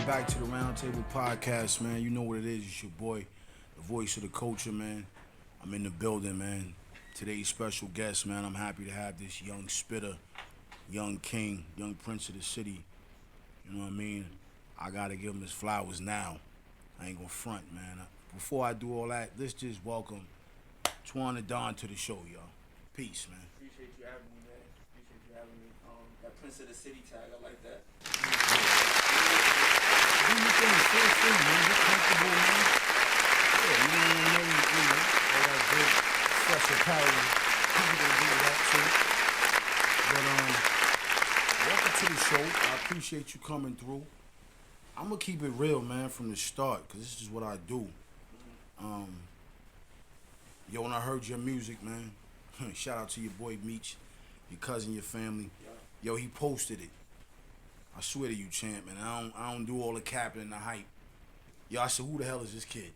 back to the Roundtable Podcast, man. You know what it is. It's your boy, the voice of the culture, man. I'm in the building, man. Today's special guest, man. I'm happy to have this young spitter, young king, young prince of the city. You know what I mean? I gotta give him his flowers now. I ain't gonna front, man. Before I do all that, let's just welcome Twon and Don to the show, y'all. Peace, man. Appreciate you having me, man. Appreciate you having me. That Prince of the City tag, I like that. Do your thing, feel free, man. Get comfortable, man. Yeah, you don't know, all that good, fresh apparel. People gonna do that too. But welcome to the show. I appreciate you coming through. I'm gonna keep it real, man, from the start, cause this is what I do. Yo, when I heard your music, man, shout out to your boy Meech, your cousin, your family. Yo, he posted it. I swear to you, champ, man. I don't do all the capping and the hype. Yo, I said, who the hell is this kid?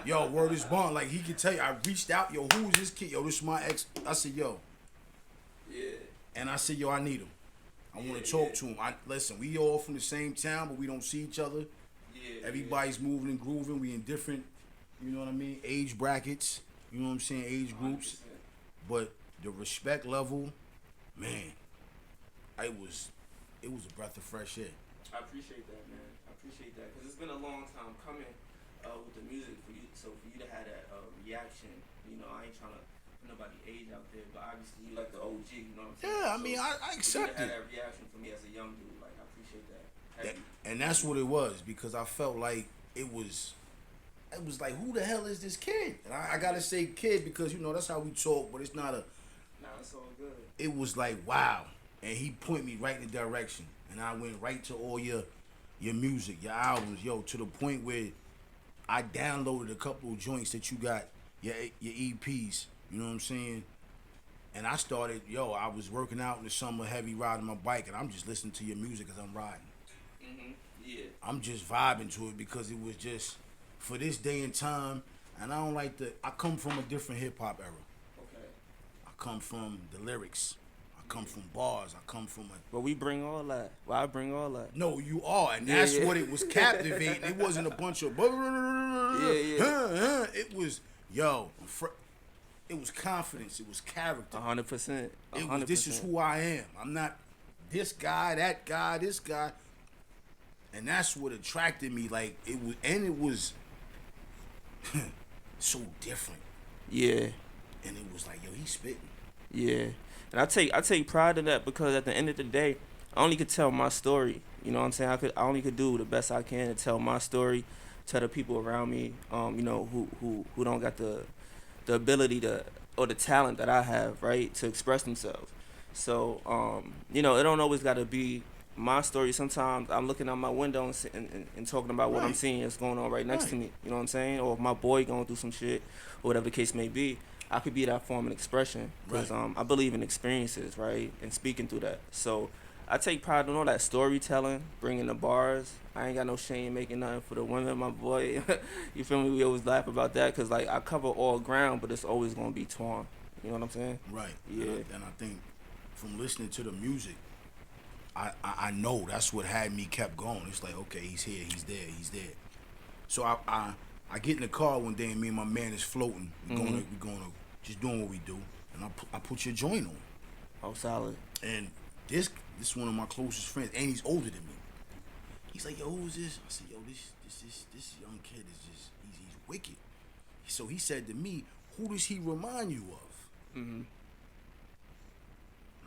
Yo, word is bond. Like, he could tell you. I reached out. Yo, who is this kid? Yo, this is my ex. I said, yo. Yeah. And I said, yo, I need him. I want to talk to him. Listen, we all from the same town, but we don't see each other. Yeah. Everybody's moving and grooving. We in different, you know what I mean, age brackets. You know what I'm saying? Age groups. 100%. But the respect level, man, it was a breath of fresh air. I appreciate that, man. I appreciate that. Because it's been a long time coming with the music for you. So for you to have that reaction, you know, I ain't trying to put nobody age out there, but obviously you like the OG, you know what I'm saying? Yeah, I mean, I accept you to have it. that reaction for me as a young dude, like, I appreciate that. And that's what it was, because I felt like it was like, who the hell is this kid? And I gotta say kid because, you know, that's how we talk, but it's not a... Nah, it's all good. It was like, wow. And he pointed me right in the direction. And I went right to all your music, your albums, yo, to the point where I downloaded a couple of joints that you got, your EPs, you know what I'm saying? And I started, I was working out in the summer, heavy riding my bike, and I'm just listening to your music as I'm riding. Mm-hmm. Yeah. I'm just vibing to it because it was just, for this day and time, and I come from a different hip-hop era. Okay. I come from the lyrics. I come from bars. I come from a... But we bring all that. Well, I bring all that. No, you are, and that's what it was captivating. It wasn't a bunch of... It was, it was confidence. It was character. 100%. It was, this is who I am. I'm not this guy, that guy, this guy. And that's what attracted me. Like, it was so different. Yeah. And it was like, yo, he's spitting. Yeah. And I take pride in that because at the end of the day, I only could tell my story. You know what I'm saying? I only could do the best I can to tell my story, tell the people around me, you know, who don't got the ability to, or the talent that I have, right, to express themselves. So, you know, it don't always got to be my story. Sometimes I'm looking out my window and talking about what I'm seeing that's going on right next to me. You know what I'm saying? Or if my boy going through some shit, or whatever the case may be, I could be that form of expression because I believe in experiences, right, and speaking through that. So I take pride in all that storytelling, bringing the bars. I ain't got no shame making nothing for the women, my boy. You feel me? We always laugh about that because, like, I cover all ground, but it's always going to be Twon. You know what I'm saying? Right. Yeah. And I think from listening to the music, I know that's what had me kept going. It's like, okay, he's here, he's there. So I get in the car one day and me and my man is floating. We're going to just doing what we do, and I put your joint on. Oh, solid. And this one of my closest friends, and he's older than me. He's like, yo, who is this? I said, yo, this young kid is just, he's wicked. So he said to me, who does he remind you of? Mm-hmm.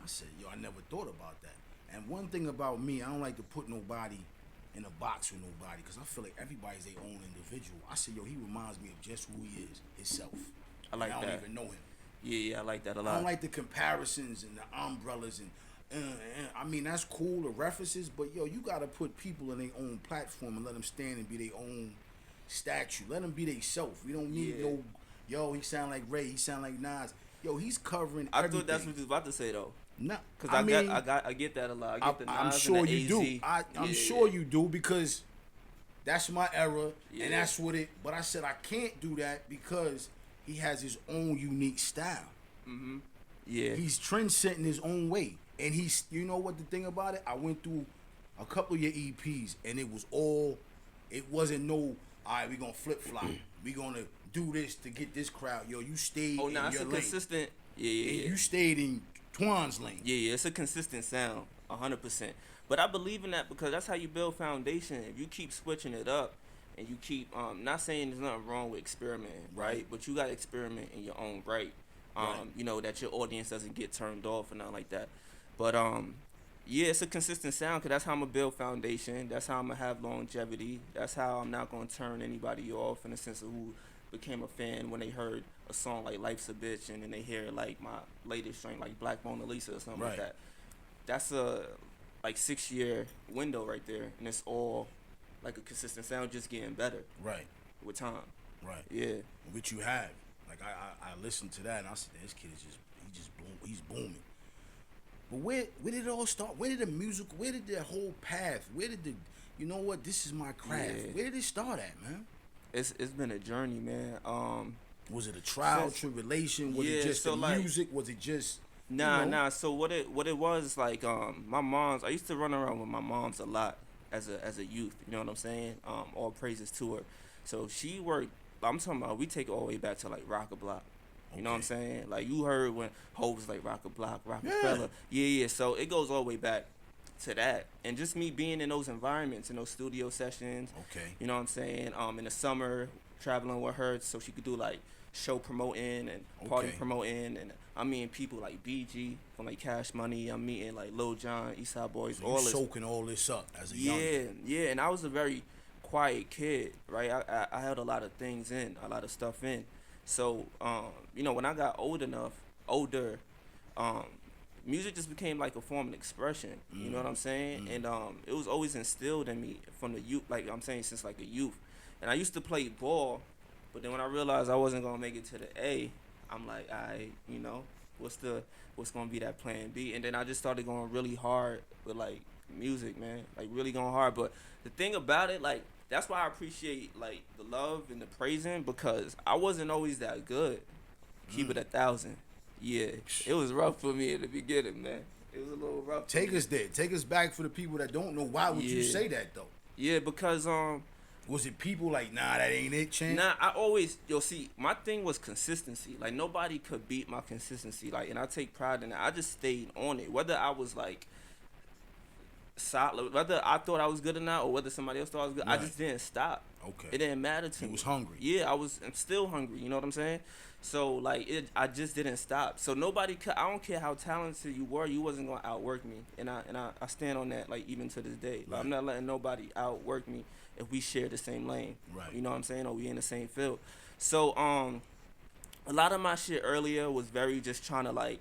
I said, yo, I never thought about that. And one thing about me, I don't like to put nobody in a box with nobody because I feel like everybody's their own individual. I said, yo, he reminds me of just who he is, himself. I like that. I don't even know him. Yeah, I like that a lot. I don't like the comparisons and the umbrellas and I mean, that's cool, the references, but yo, you gotta put people in their own platform and let them stand and be their own statue. Let them be they self. We don't need no, yo, he sound like Ray, he sound like Nas. Yo, he's covering everything. I thought that's what you was about to say though. No, because I get that a lot. I get the Nas I'm sure and the you AZ. do. I'm sure you do because that's my era and that's what it. But I said I can't do that because he has his own unique style. Mm-hmm. Yeah. He's trend setting his own way. And he's, you know what the thing about it? I went through a couple of your EPs, and it was all. It wasn't no. All right, we gonna flip flop. We gonna do this to get this crowd. Yo, you stayed Oh, in nah, it's your a lane. consistent. Yeah, yeah, And yeah. you stayed in Twon's lane. Yeah, yeah, it's a consistent sound, 100%. But I believe in that because that's how you build foundation. If you keep switching it up, and you keep, not saying there's nothing wrong with experimenting, right? But you gotta experiment in your own right. Right. You know, that your audience doesn't get turned off and nothing like that. But yeah, it's a consistent sound because that's how I'm gonna build foundation. That's how I'm gonna have longevity. That's how I'm not gonna turn anybody off in the sense of who became a fan when they heard a song like "Life's a Bitch" and then they hear like my latest joint like "Black Mona Lisa" or something like Right. that. That's a like 6 year window right there, and it's all like a consistent sound, just getting better Right. with time. Right. Yeah, Which you have. Like I listened to that and I said, this kid is he's booming. But where did it all start? Where did the music? Where did the whole path? Where did the you know what? This is my craft. Yeah. Where did it start at, man? it's been a journey, man. Was it a trial, Since- tribulation? Was yeah, it just so the like- music? Was it just Nah, you know? nah. So what it was like, my mom's. I used to run around with my mom's a lot as a youth. You know what I'm saying? All praises to her. So she worked. I'm talking about. We take it all the way back to like Rock a Block. You know what I'm Okay. saying? Like you heard when Hope was like Rock a Block, Rockefeller. Yeah. So it goes all the way back to that, and just me being in those environments, in those studio sessions. Okay. You know what I'm saying? In the summer, traveling with her so she could do like show promoting and party Okay. promoting, and I'm meeting people like BG from like Cash Money. I'm meeting like Lil Jon, Eastside Boys, So all you this. soaking all this up as a Yeah, young. yeah, and I was a very quiet kid, right? I held a lot of things in, a lot of stuff in. So, you know, when I got older, um, music just became like a form of expression. You know what I'm saying? And it was always instilled in me from the youth, like I'm saying, since like a youth. And I used to play ball, but then when I realized I wasn't gonna make it to the A, I'm like, you know, what's gonna be that plan B? And then I just started going really hard with like music, man, like really going hard. But the thing about it, like, that's why I appreciate like the love and the praising, because I wasn't always that good. Keep it 1,000. Yeah, it was rough for me at the beginning, man. It was a little rough. for Take me. us there. Take us back for the people that don't know. Why would you Yeah. say that though? Yeah, because Was it people like, nah, that ain't it, Chan? nah, I always, see, my thing was consistency. Like nobody could beat my consistency. Like, and I take pride in that. I just stayed on it, whether I was like solid, whether I thought I was good or not, or whether somebody else thought I was good. I Right. just didn't stop. Okay. It didn't matter to You me. was hungry. Yeah, I'm still hungry. You know what I'm saying? So like I just didn't stop. So nobody could. I don't care how talented you were. You wasn't gonna outwork me. And I stand on that. Like even to this day, like, Right. I'm not letting nobody outwork me if we share the same lane. Right. You know what I'm saying? Or we in the same field. So a lot of my shit earlier was very just trying to like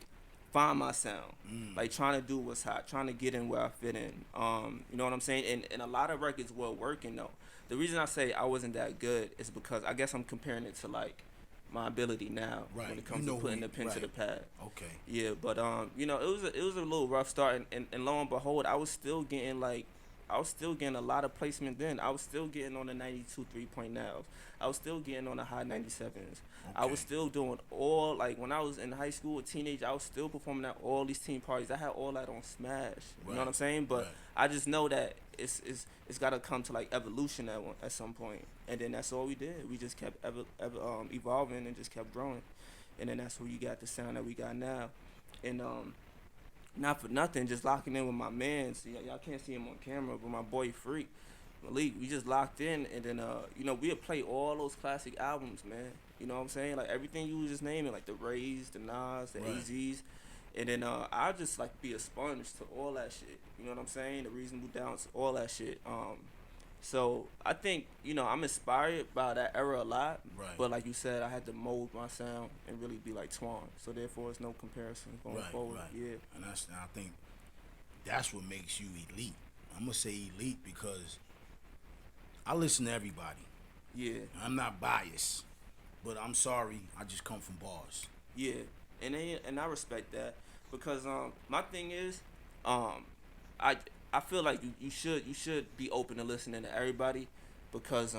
find my sound, like trying to do what's hot, trying to get in where I fit in. You know what I'm saying? And a lot of records were working though. The reason I say I wasn't that good is because I guess I'm comparing it to like my ability now Right. when it comes You know to putting who- the pen to right. the pad. Okay. Yeah, but you know, it was a little rough start, and lo and behold, I was still getting a lot of placement then. I was still getting on the 92 3-point nows. I was still getting on the high 97s. I was Okay. still doing all, like when I was in high school, a teenager, I was still performing at all these team parties. I had all that on Smash. You know what I'm Right. saying? But Right. I just know that it's got to come to like evolution at some point, and then that's all we did. We just kept evolving and just kept growing, and then that's where you got the sound that we got now, and not for nothing, just locking in with my man. See, y'all can't see him on camera, but my boy Freak Malik, we just locked in, and then you know, we'll play all those classic albums, man. You know what I'm saying? Like everything you was just naming, like the Rays, the Nas, the Right. AZs. And then I just like be a sponge to all that shit. You know what I'm saying? The Reasonable Doubts, all that shit. So I think, you know, I'm inspired by that era a lot. Right. But like you said, I had to mold my sound and really be like Twon. So therefore, it's no comparison going Right. forward. Right. Yeah. And I think that's what makes you elite. I'm gonna say elite because I listen to everybody. Yeah. I'm not biased, but I'm sorry. I just come from bars. Yeah, and I respect that because my thing is I feel like you should be open to listening to everybody because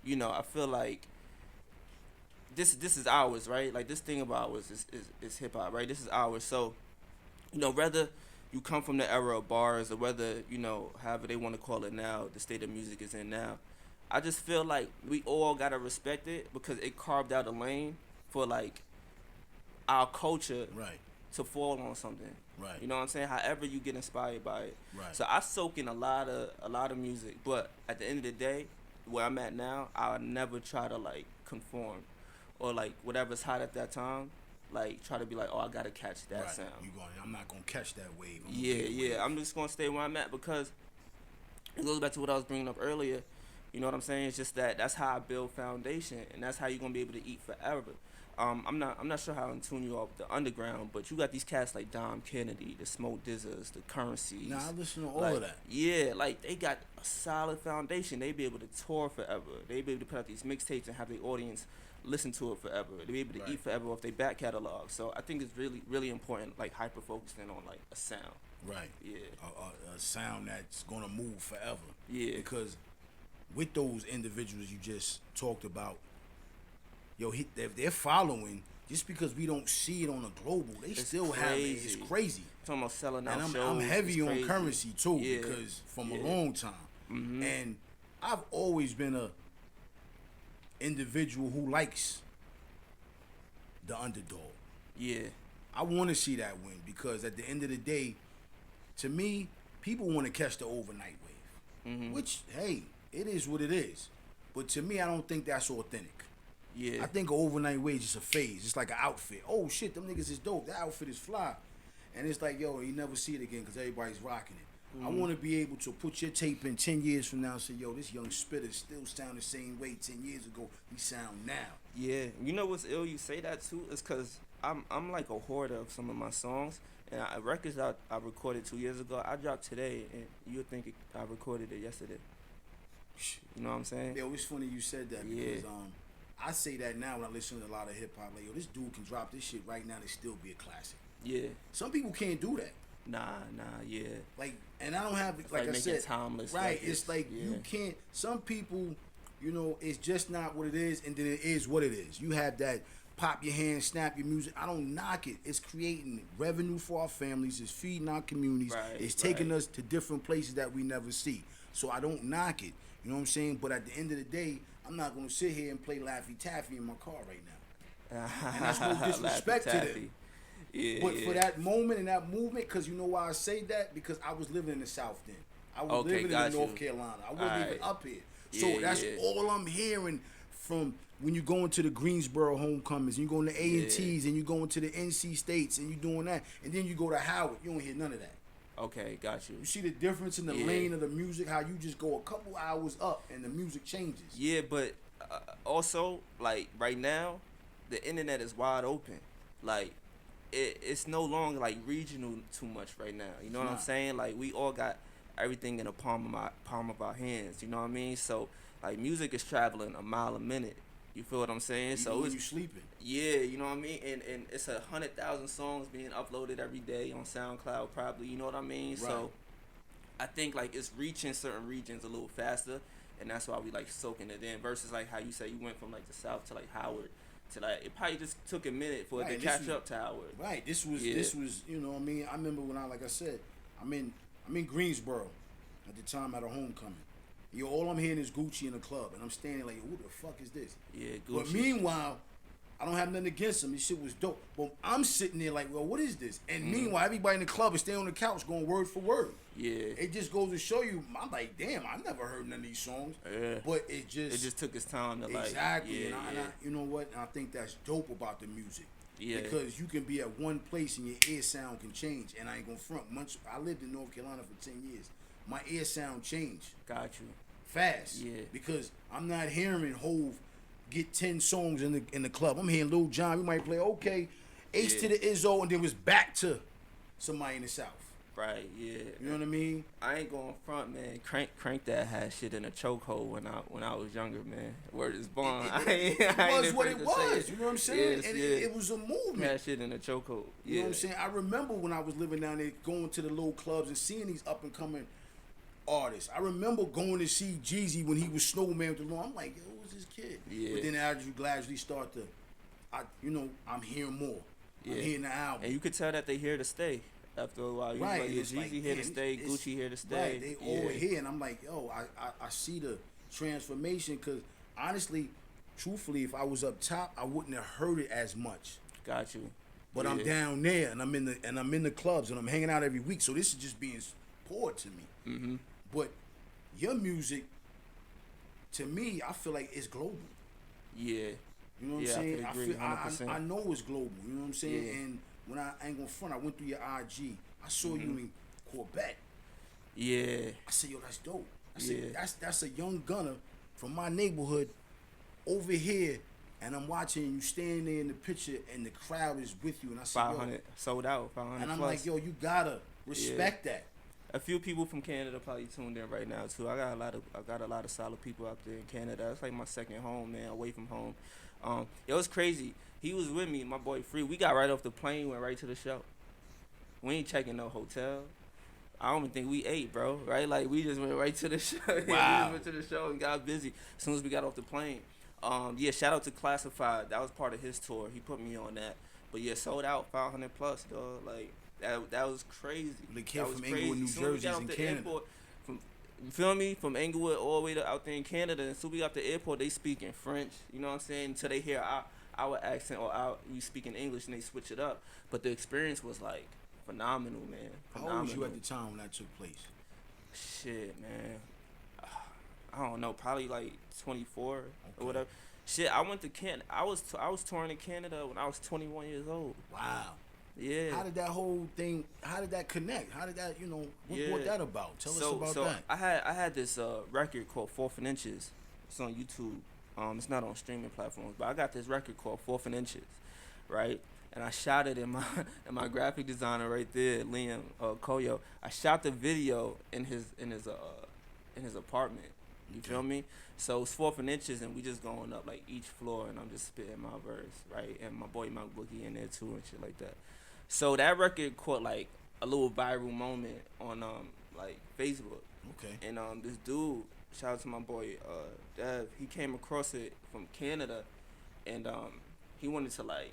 you know, I feel like this is ours, right? Like this thing about ours is hip hop, right? This is ours. So, you know, whether you come from the era of bars, or whether however they want to call it now, the state of music is in now. I just feel like we all gotta respect it because it carved out a lane for like our culture Right. to fall on something. Right. You know what I'm saying? However you get inspired by it. Right. So I soak in a lot of music, but at the end of the day, where I'm at now, I'll never try to like conform or like whatever's hot at that time, like try to be like, oh, I gotta catch that Right. sound. I'm not gonna catch that wave. Yeah. I'm just gonna stay where I'm at because it goes back to what I was bringing up earlier. You know what I'm saying? It's just that's how I build foundation, and that's how you're gonna be able to eat forever. I'm not sure how in tune you are with the underground, but you got these cats like Dom Kennedy, the Smoke Dizzers, the Currencies. Nah, I listen to all like, of that. Yeah, like they got a solid foundation. They be able to tour forever. They be able to put out these mixtapes and have the audience listen to it forever. They be able to eat forever off their back catalog. So I think it's really, really important, like hyper focusing on like a sound. Right. Yeah. A sound that's gonna move forever. Yeah. Because with those individuals you just talked about, they're following. Just because we don't see it on a global, they still have it. It's crazy. Talking about selling out and shows. I'm heavy on Currency too, Yeah. because from a long time, Mm-hmm. and I've always been a individual who likes the underdog. Yeah. I want to see that win because at the end of the day, to me, people want to catch the overnight wave, which hey, it is what it is. But to me, I don't think that's authentic. Yeah. I think an overnight wave is just a phase. It's like an outfit. Oh shit, them niggas is dope. That outfit is fly. And it's like, yo, you never see it again because everybody's rocking it. I want to be able to put your tape in 10 years from now and say, yo, this young spitter still sound the same way 10 years ago he sound now. Yeah. You know what's ill? You say that too is because I'm like a hoarder of some of my songs. And records I recorded 2 years ago, I dropped today, and you'll think I recorded it yesterday. You know what I'm saying? Yo, it's funny you said that because I say that now when I listen to a lot of hip hop. Like, yo, this dude can drop this shit right now and still be a classic. Yeah. Some people can't do that. Nah, yeah. Like, and I don't have It's like I making said, timeless right? records. It's like you can't. Some people, it's just not what it is, and then it is what it is. You have that pop your hands, snap your music. I don't knock it. It's creating revenue for our families. It's feeding our communities. Right, It's taking us to different places that we never see. So I don't knock it. You know what I'm saying? But at the end of the day, I'm not gonna sit here and play Laffy Taffy in my car right now. And that's no disrespect to them. Yeah, But for that moment and that movement, because you know why I say that? Because I was living in the South then. I was living in North Carolina. I wasn't even up here. So that's all I'm hearing from when you go into the Greensboro homecomings, and you go into A&Ts, and you go into the NC States, and you doing that. And then you go to Howard. You don't hear none of that. Okay, got you. You see the difference in the lane of the music, how you just go a couple hours up and the music changes. Yeah, but also, like, right now, the internet is wide open. Like, it's no longer, like, regional too much right now. You know what I'm saying? Like, we all got everything in the palm of our hands. You know what I mean? So, like, music is traveling a mile a minute. You feel what I'm saying? Even so when it's you sleeping. Yeah, you know what I mean? And it's 100,000 songs being uploaded every day on SoundCloud probably, you know what I mean? Right. So I think like it's reaching certain regions a little faster, and that's why we like soaking it in versus like how you say you went from like the South to like Howard to like it probably just took a minute for it to catch up to Howard. Right. This was you know what I mean? I remember when like I said, I'm in Greensboro at the time at a homecoming. All I'm hearing is Gucci in the club, and I'm standing like, who the fuck is this? Yeah, Gucci. But meanwhile, I don't have nothing against him. This shit was dope. But I'm sitting there like, well, what is this? And meanwhile, everybody in the club is staying on the couch going word for word. Yeah. It just goes to show you, I'm like, damn, I never heard none of these songs. Yeah. But it just took its time to like. Exactly. Yeah, and I, you know what? And I think that's dope about the music. Yeah. Because you can be at one place and your ear sound can change. And I ain't gonna front. I lived in North Carolina for 10 years. My ear sound changed. Got you. Fast. Yeah. Because I'm not hearing Hove get 10 songs in the club. I'm hearing Lil Jon. We might play Ace to the Izzo, and then was back to somebody in the South. Right. Yeah. You know what I mean? I ain't going front, man. Crank that had shit in a chokehold when I was younger, man. Word is bond. It was what it was. You know what I'm saying? Yes, and yeah. it was a movement. Had shit in a chokehold. You know what I'm saying? I remember when I was living down there, going to the little clubs and seeing these up and coming artists. I remember going to see Jeezy when he was Snowman with the law. I'm like, yo, who's this kid? Yeah. But then as you gradually start to, I'm hearing more. Yeah. I'm hearing the album. And you could tell that they here to stay. After a while, you Right, like, and yeah, it's Jeezy like, here to damn, stay, it's Gucci here to stay. right. They yeah. all here, and I'm like, yo, I see the transformation. Because honestly, truthfully, if I was up top, I wouldn't have heard it as much. Got you. But yeah. I'm down there, and I'm in the clubs, and I'm hanging out every week. So this is just being poured to me. Mm-hmm. But your music, to me, I feel like it's global. Yeah. You know what Yeah, I'm saying? I could agree, 100%. I know it's global. You know what I'm saying? Yeah. And when I ain't gonna front, I went through your IG. I saw you in Quebec. Yeah. I said, yo, that's dope. I Yeah. said, that's a young gunner from my neighborhood over here, and I'm watching you stand there in the picture, and the crowd is with you. And I said, 500 sold out, 500 and I'm plus. like, yo, you gotta respect that. A few people from Canada probably tuned in right now too. I got a lot of solid people out there in Canada. It's like my second home, man, away from home. It was crazy. He was with me, my boy Free. We got right off the plane, went right to the show. We ain't checking no hotel. I don't even think we ate, bro. Right? Like, we just went right to the show. Wow. We just went to the show and got busy as soon as we got off the plane. Yeah, shout out to Classified. That was part of his tour. He put me on that. But yeah, sold out 500 plus, dog. Like, that was crazy. The kid That was from Englewood, New As soon as we Jersey, got is off in the Canada. airport, you feel me? From Englewood all the way to out there in Canada. And so we got the airport, they speak in French. You know what I'm saying? Until they hear our accent or we speak in English and they switch it up. But the experience was like phenomenal, man. Phenomenal. How old was you at the time when that took place? Shit, man. I don't know. Probably like 24 or whatever. Shit, I went to Canada. I was touring in Canada when I was 21 years old. Wow. Yeah. How did that whole thing? How did that connect? How did that? What brought that about? Tell us about that. I had this record called 4th and Inches. It's on YouTube. It's not on streaming platforms, but I got this record called 4th and Inches, right? And I shot it in my graphic designer right there, Liam Koyo. I shot the video in his apartment. You feel me? So it's 4th and Inches, and we just going up like each floor, and I'm just spitting my verse, right? And my boy Mount Boogie in there too and shit like that. So that record caught like a little viral moment on like Facebook. Okay. And this dude, shout out to my boy Dev, he came across it from Canada, and he wanted to like,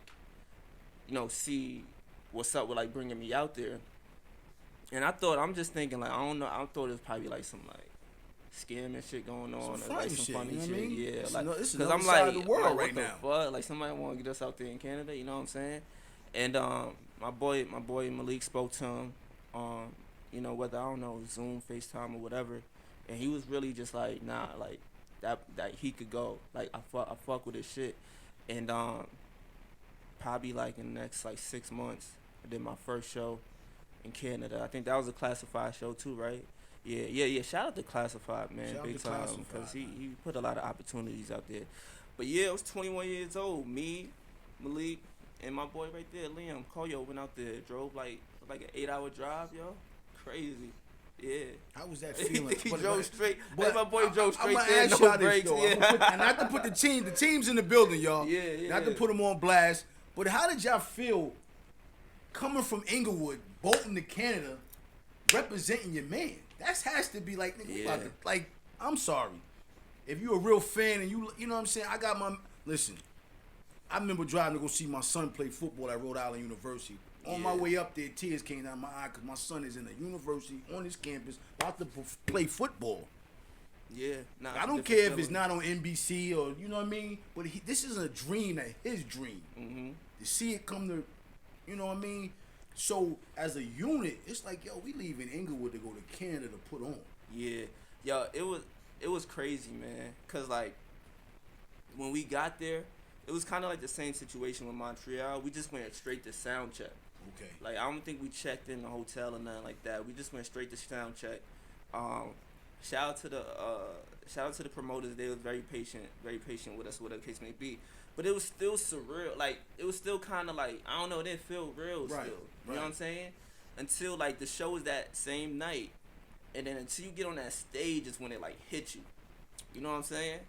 see what's up with like bringing me out there. And I'm just thinking like, I don't know, I thought it was probably like some like scam and shit going on, Some or like funny some shit, funny you know shit. what I mean? Yeah, It's like, it's cause another I'm side like, of the world what right the now. fuck? Like, somebody want to get us out there in Canada, you know what I'm saying? And my boy Malik spoke to him, whether I don't know Zoom, FaceTime, or whatever, and he was really just like, nah, like that he could go. Like, I fuck with his shit, and probably like in the next like 6 months, I did my first show in Canada. I think that was a Classified show too, right? Yeah. Shout out to Classified, man, Shout out big to time, Classified, because he man. put a lot of opportunities out there. But yeah, I was 21 years old. Me, Malik, and my boy right there, Liam Koyo, went out there, drove like an 8-hour drive, yo, crazy. Yeah. How was that feeling? He drove straight. But My boy drove straight I'ma there, ask no y'all this, brakes. though. Yeah. And not to put the team's in the building, y'all. Yeah. Not to put them on blast. But how did y'all feel coming from Englewood, bolting to Canada, representing your man? That has to be like, nigga, we about to, like, I'm sorry. If you're a real fan and you know what I'm saying, listen, I remember driving to go see my son play football at Rhode Island University. On my way up there, tears came down my eye because my son is in a university on his campus about to play football. Yeah. Nah, I don't care if it's not on NBC or, you know what I mean? But this is a dream, his dream. Mm-hmm. To see it come to, you know what I mean? So, as a unit, it's like, yo, we leaving Englewood to go to Canada to put on. Yeah. Yo, it was crazy, man. Because, like, when we got there, it was kind of like the same situation with Montreal. We just went straight to sound check. Okay. Like, I don't think we checked in the hotel or nothing like that. We just went straight to sound check. Shout out to the promoters. They was very patient with us, whatever the case may be. But it was still surreal. Like, it was still kind of like, I don't know, it didn't feel real still. You know what I'm saying? Until, like, the show was that same night. And then until you get on that stage is when it, like, hit you. You know what I'm saying?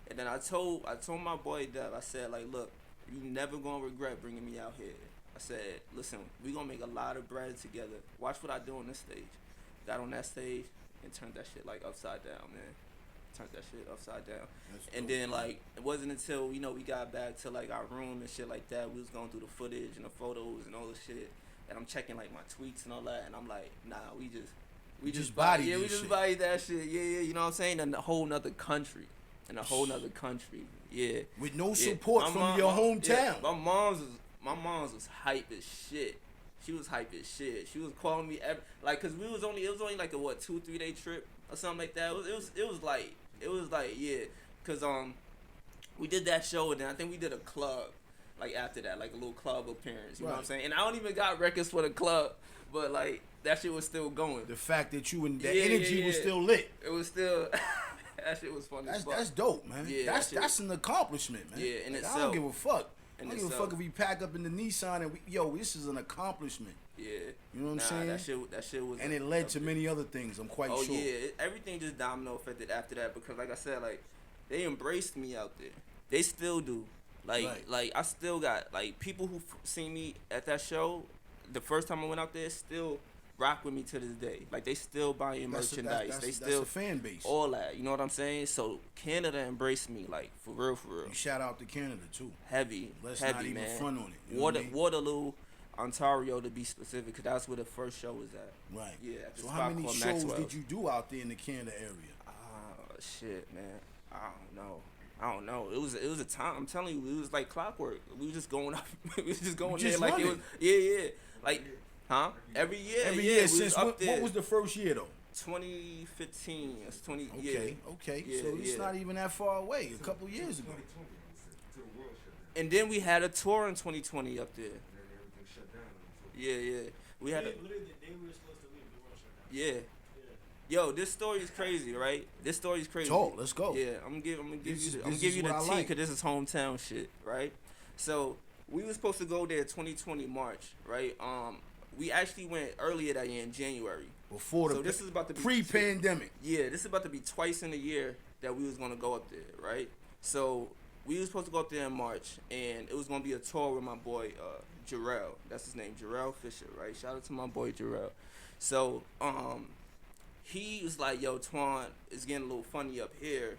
And then I told my boy Dev, I said, like, look, you never gonna regret bringing me out here. I said, listen, we gonna make a lot of bread together. Watch what I do on this stage. Got on that stage and turned that shit, like, upside down, man. Turned that shit upside down. And then, like, it wasn't until, we got back to, like, our room and shit like that. We was going through the footage and the photos and all the shit. and I'm checking like my tweets and all that, and I'm like, nah, we just body yeah, this we just shit. body that shit, yeah, you know what I'm saying, in a whole nother country, yeah. With no Yeah. support My from mom- your my- hometown. yeah, my mom's was hype as shit. She was hype as shit. She was calling me like, cause it was only like a 2-3 day trip or something like that. It was like yeah, cause we did that show and then I think we did a club like after that, like a little club appearance. You know what I'm saying? And I don't even got records for the club, but like that shit was still going. The fact that you and the Yeah, energy was still lit. It was still. That shit was funny. That's dope, man. Yeah, that's an accomplishment, man. Yeah, in like, itself. I don't give a fuck. I In don't give a itself. fuck if we pack up in the Nissan and this is an accomplishment. Yeah. You know what I'm saying? That shit was. And it led to many other things. I'm quite sure. Oh yeah, everything just domino affected after that because, like I said, like they embraced me out there. They still do. Like I still got like people who seen me at that show the first time I went out there still rock with me to this day. Like they still buying merchandise. They still that's a fan base. all that. You know what I'm saying? So Canada embraced me like for real. You shout out to Canada too. Heavy, Let's heavy, not even man. front on it. You know what I mean? Waterloo, Ontario to be specific, because that's where the first show was at. Right. Yeah. At the So spot how many called shows Maxwell's. did you do out there in the Canada area? Shit, man. I don't know. It was a time. I'm telling you, it was like clockwork. We was just going up. We was just going there like it was. Yeah. Like, huh? Every year. Every yeah, year we since was up there. what was the first year though? 2015. It's 20. Okay. Yeah, So it's yeah. not even that far away. A couple years ago. And then we had a tour in 2020 up there. Yeah. We had a. Literally the day we were supposed to leave, the world shut down. Yeah. Yo, this story is crazy, right? This story is crazy. Talk. Let's go. Yeah, I'm gonna give This you is the what I tea like. because this is hometown shit, right? So we were supposed to go there 2020 March, right? We actually went earlier that year in January. Before the So this is about to be pre-pandemic. Yeah, this is about to be twice in a year that we was gonna go up there, right? So we was supposed to go up there in March, and it was gonna be a tour with my boy Jarrell. That's his name, Jarrell Fisher, right? Shout out to my boy Jarrell. So he was like, yo, Twon, it's getting a little funny up here.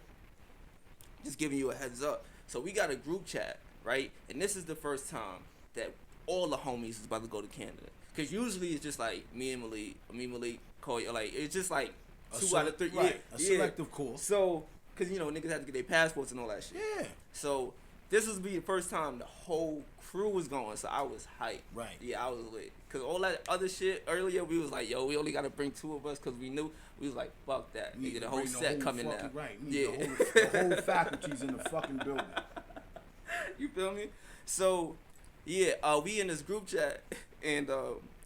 Just giving you a heads up. So we got a group chat, right? And this is the first time that all the homies is about to go to Canada. Because usually it's just like me and Malik, Koy, like, it's just like two out of three. Right, Yeah, a selective course. So, because, you know, niggas have to get their passports and all that shit. Yeah. So this was be the first time the whole crew was going, so I was hyped. Right. Yeah, I was lit. Cause all that other shit earlier, we was like, yo, we only gotta bring 2 of us, cause we knew we was like, fuck that, We need nigga, to the whole bring set coming fucking- now. Right. Yeah. The whole faculty's in the fucking building. You feel me? So, yeah, we in this group chat, and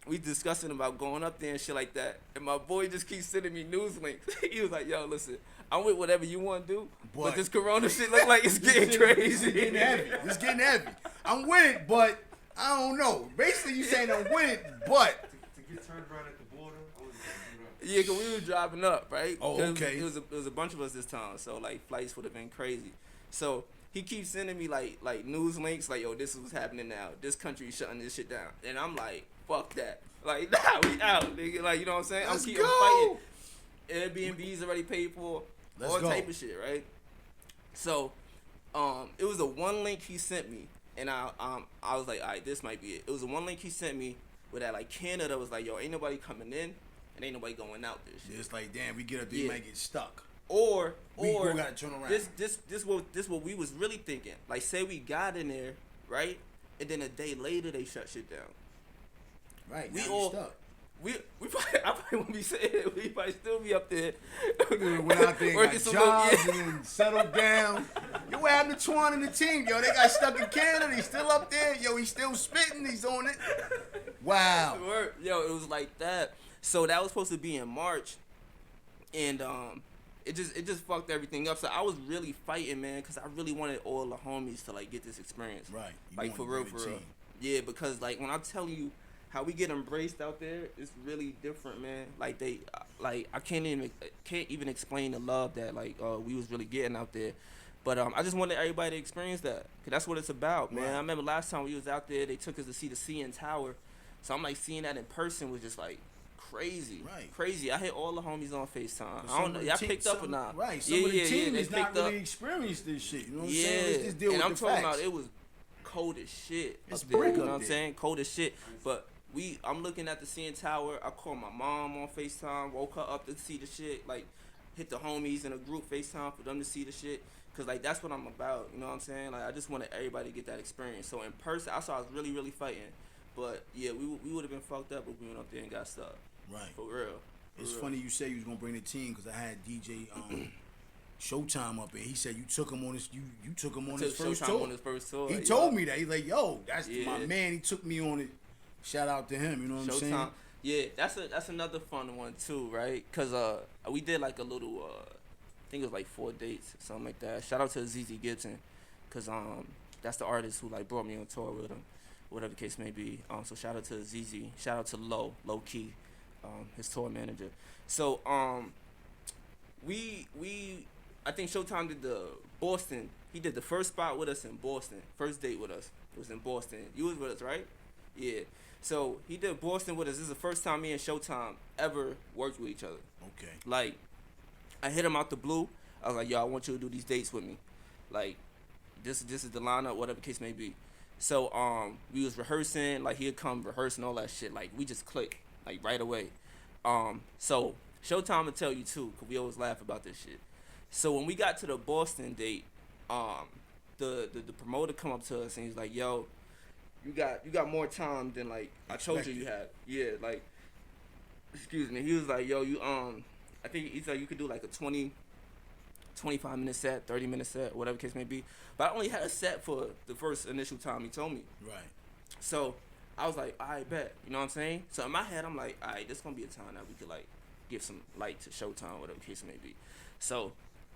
we discussing about going up there and shit like that. And my boy just keeps sending me news links. He was like, yo, listen, I'm with whatever you want to do, but this corona shit look like it's getting crazy. It's getting heavy. It's getting heavy. I'm with it, but I don't know. Basically, you saying I'm with it, but To get turned around at the border, I was gonna do that. Yeah, cause we was driving up, right? Oh, 'Cause okay. It was a bunch of us this time, so like flights would have been crazy. So he keeps sending me like news links, like, yo, this is what's happening now. This country is shutting this shit down, and I'm like, fuck that. Like, nah, we out, nigga. Like, you know what I'm saying? Let's I'm keeping go. fighting. Airbnb's already paid for, Let's all go. type of shit, right? So, it was a one link he sent me, and I was like, all right, this might be it. It was a one link he sent me where that like Canada was like, yo, ain't nobody coming in, and ain't nobody going out this shit. it's like, damn, we get up there, Yeah. you might get stuck. Or We gotta turn around. this what we was really thinking. Like, say we got in there, right? And then a day later they shut shit down. Right. We now all you stuck. we probably, I probably won't be saying it. We might still be up there. We went out there and Working got some jobs little- and then settled down. Yo, what happened to Twon and the team? Yo, they got stuck in Canada. He's still up there. Yo, he's still spitting. He's on it. Wow. Yo, it was like that. So that was supposed to be in March, and it just fucked everything up. So I was really fighting, man, because I really wanted all the homies to like get this experience. Right. You Like, want for a real, great for real. team. Yeah, because like when I tell you how we get embraced out there, it's really different, man. Like I can't even explain the love that like we was really getting out there. But I just wanted everybody to experience that, cause that's what it's about, man. Right. I remember last time we was out there, they took us to see the CN Tower, so I'm like seeing that in person was just like crazy, Right. crazy. I hit all the homies on FaceTime. I Some don't know, of the y'all team- picked up or some- not? Right. Some yeah, of the yeah, team they is not picked up. really experienced this shit. You know what I'm Yeah, saying? Let's just deal and with I'm the talking facts. about it was cold as shit. It's up there, brick you up know what I'm there. saying? Cold as shit. But I'm looking at the CN Tower. I called my mom on FaceTime, woke her up to see the shit. Like, hit the homies in a group FaceTime for them to see the shit. Cause like that's what I'm about. You know what I'm saying? Like I just wanted everybody to get that experience. So in person, I saw I was really really fighting. But yeah, we would have been fucked up if we went up there and got stuck. Right. For real. It's funny you say you was gonna bring the team because I had DJ Showtime up there. He said you took him on his you took him on his first Showtime tour. on his first tour. He yeah. told me that. He's like, yo, that's Yeah. my man. He took me on it. Shout out to him. You know what I'm saying? Showtime. Yeah, that's another fun one too, right? Cause we did like a little I think it was like 4 dates, something like that. Shout out to ZZ Gibson, cause that's the artist who like brought me on tour with him, whatever the case may be. So shout out to ZZ. Shout out to Low Key, his tour manager. So we I think Showtime did the Boston. He did the first spot with us in Boston. First date with us. It was in Boston. You was with us, right? Yeah. So he did Boston with us. This is the first time me and Showtime ever worked with each other. Okay. Like, I hit him out the blue. I was like, yo, I want you to do these dates with me. Like, this is the lineup, whatever the case may be. So we was rehearsing. Like, he'd come rehearse and all that shit. Like, we just clicked like right away. So Showtime will tell you too, cause we always laugh about this shit. So when we got to the Boston date, the promoter come up to us and he's like, yo, you got more time than like I told you had. Yeah, like, excuse me. He was like, yo, you I think he said you could do like a 25 minute set, 30-minute set, whatever the case may be. But I only had a set for the first initial time he told me. Right. So I was like, I bet. You know what I'm saying? So in my head, I'm like, all right, this gonna be a time that we could like give some light to Showtime, whatever the case may be. So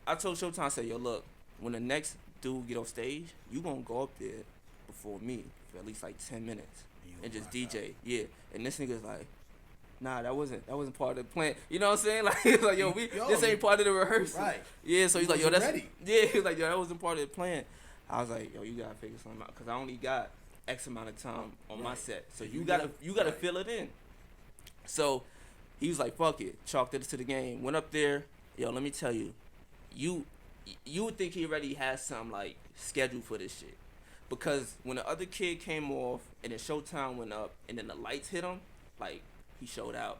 I told Showtime, I said, yo, look, when the next dude get on stage, you gonna go up there before me for at least like 10 minutes and just DJ. Yeah. And this nigga's like, nah, that wasn't part of the plan. You know what I'm saying? Like, he's like, yo, this ain't part of the rehearsal. Right. Yeah, so he's like, yo, that's ready. Yeah, he's like, yo, that wasn't part of the plan. I was like, yo, you gotta figure something out, cause I only got X amount of time on my set, so you gotta right. fill it in. So he was like, fuck it, chalked it to the game. Went up there, yo, let me tell you, you would think he already has some like schedule for this shit, because when the other kid came off and then Showtime went up and then the lights hit him, like he showed out.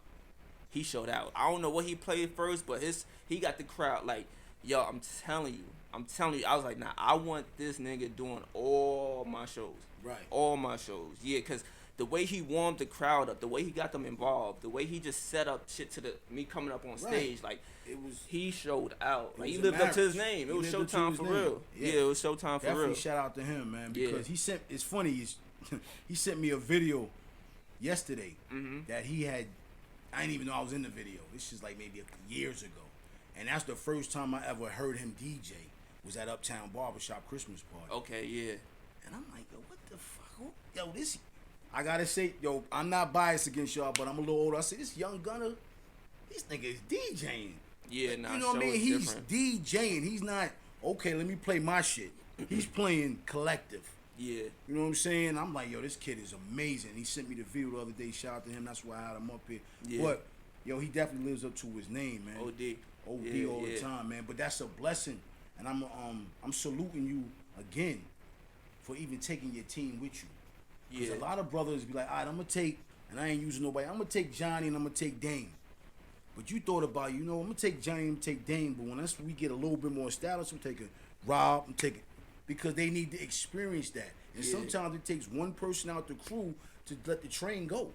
I don't know what he played first, but he got the crowd like, yo, I'm telling you. I was like, nah, I want this nigga doing all my shows. Right. All my shows. Yeah, because the way he warmed the crowd up, the way he got them involved, the way he just set up shit to me coming up on stage, like, he showed out. Like, he lived up to his name. It was Showtime for real. Yeah, it was Showtime for real. Definitely shout out to him, man, because it's funny, he sent me a video yesterday that he had, I didn't even know I was in the video. This is like maybe years ago. And that's the first time I ever heard him DJ, was at Uptown Barbershop Christmas party. Okay, yeah. And I'm like, yo, what the fuck? Yo, this, I gotta say, yo, I'm not biased against y'all, but I'm a little older. I say, this young gunner, this nigga is DJing. Yeah, nah, you know what I mean? He's different. DJing. He's not, okay, let me play my shit. He's playing collective. Yeah. You know what I'm saying? I'm like, yo, this kid is amazing. He sent me the video the other day. Shout out to him. That's why I had him up here. Yeah. But, yo, he definitely lives up to his name, man. OD. OD all the time, man. But that's a blessing. And I'm saluting you again for even taking your team with you. Because a lot of brothers be like, all right, I'm going to take, and I ain't using nobody, I'm going to take Johnny and I'm going to take Dame. But you thought about, you know, I'm going to take Johnny and I'm going to take Dame, but when we get a little bit more established, I'm taking Rob, I'm taking, because they need to experience that. And sometimes it takes one person out the crew to let the train go.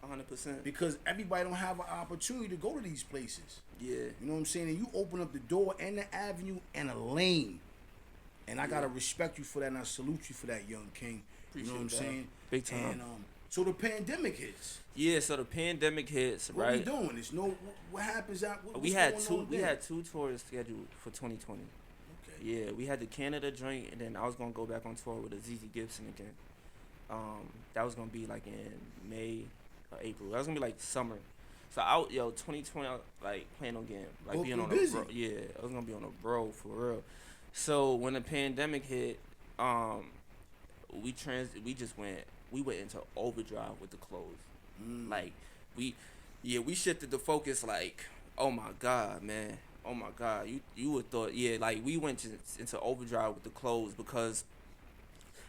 100%. Because everybody don't have an opportunity to go to these places. Yeah. You know what I'm saying? And you open up the door and the avenue and a lane. And I gotta respect you for that, and I salute you for that, young king. Appreciate you know what I'm saying? Big time. And so the pandemic hits. Yeah, so the pandemic hits, What right? we doing? There's no, what happens out? We had two tours scheduled for 2020. Okay. Yeah, we had the Canada joint, and then I was gonna go back on tour with a ZZ Gibson again. That was gonna be like in May or April. That was gonna be like summer. So 2020, I like planning on getting like being on busy. a bro. Yeah, I was gonna be on a bro for real. So when the pandemic hit, we went into overdrive with the clothes. Like we shifted the focus. Like, oh my god, man, oh my god, you would thought like we went into overdrive with the clothes, because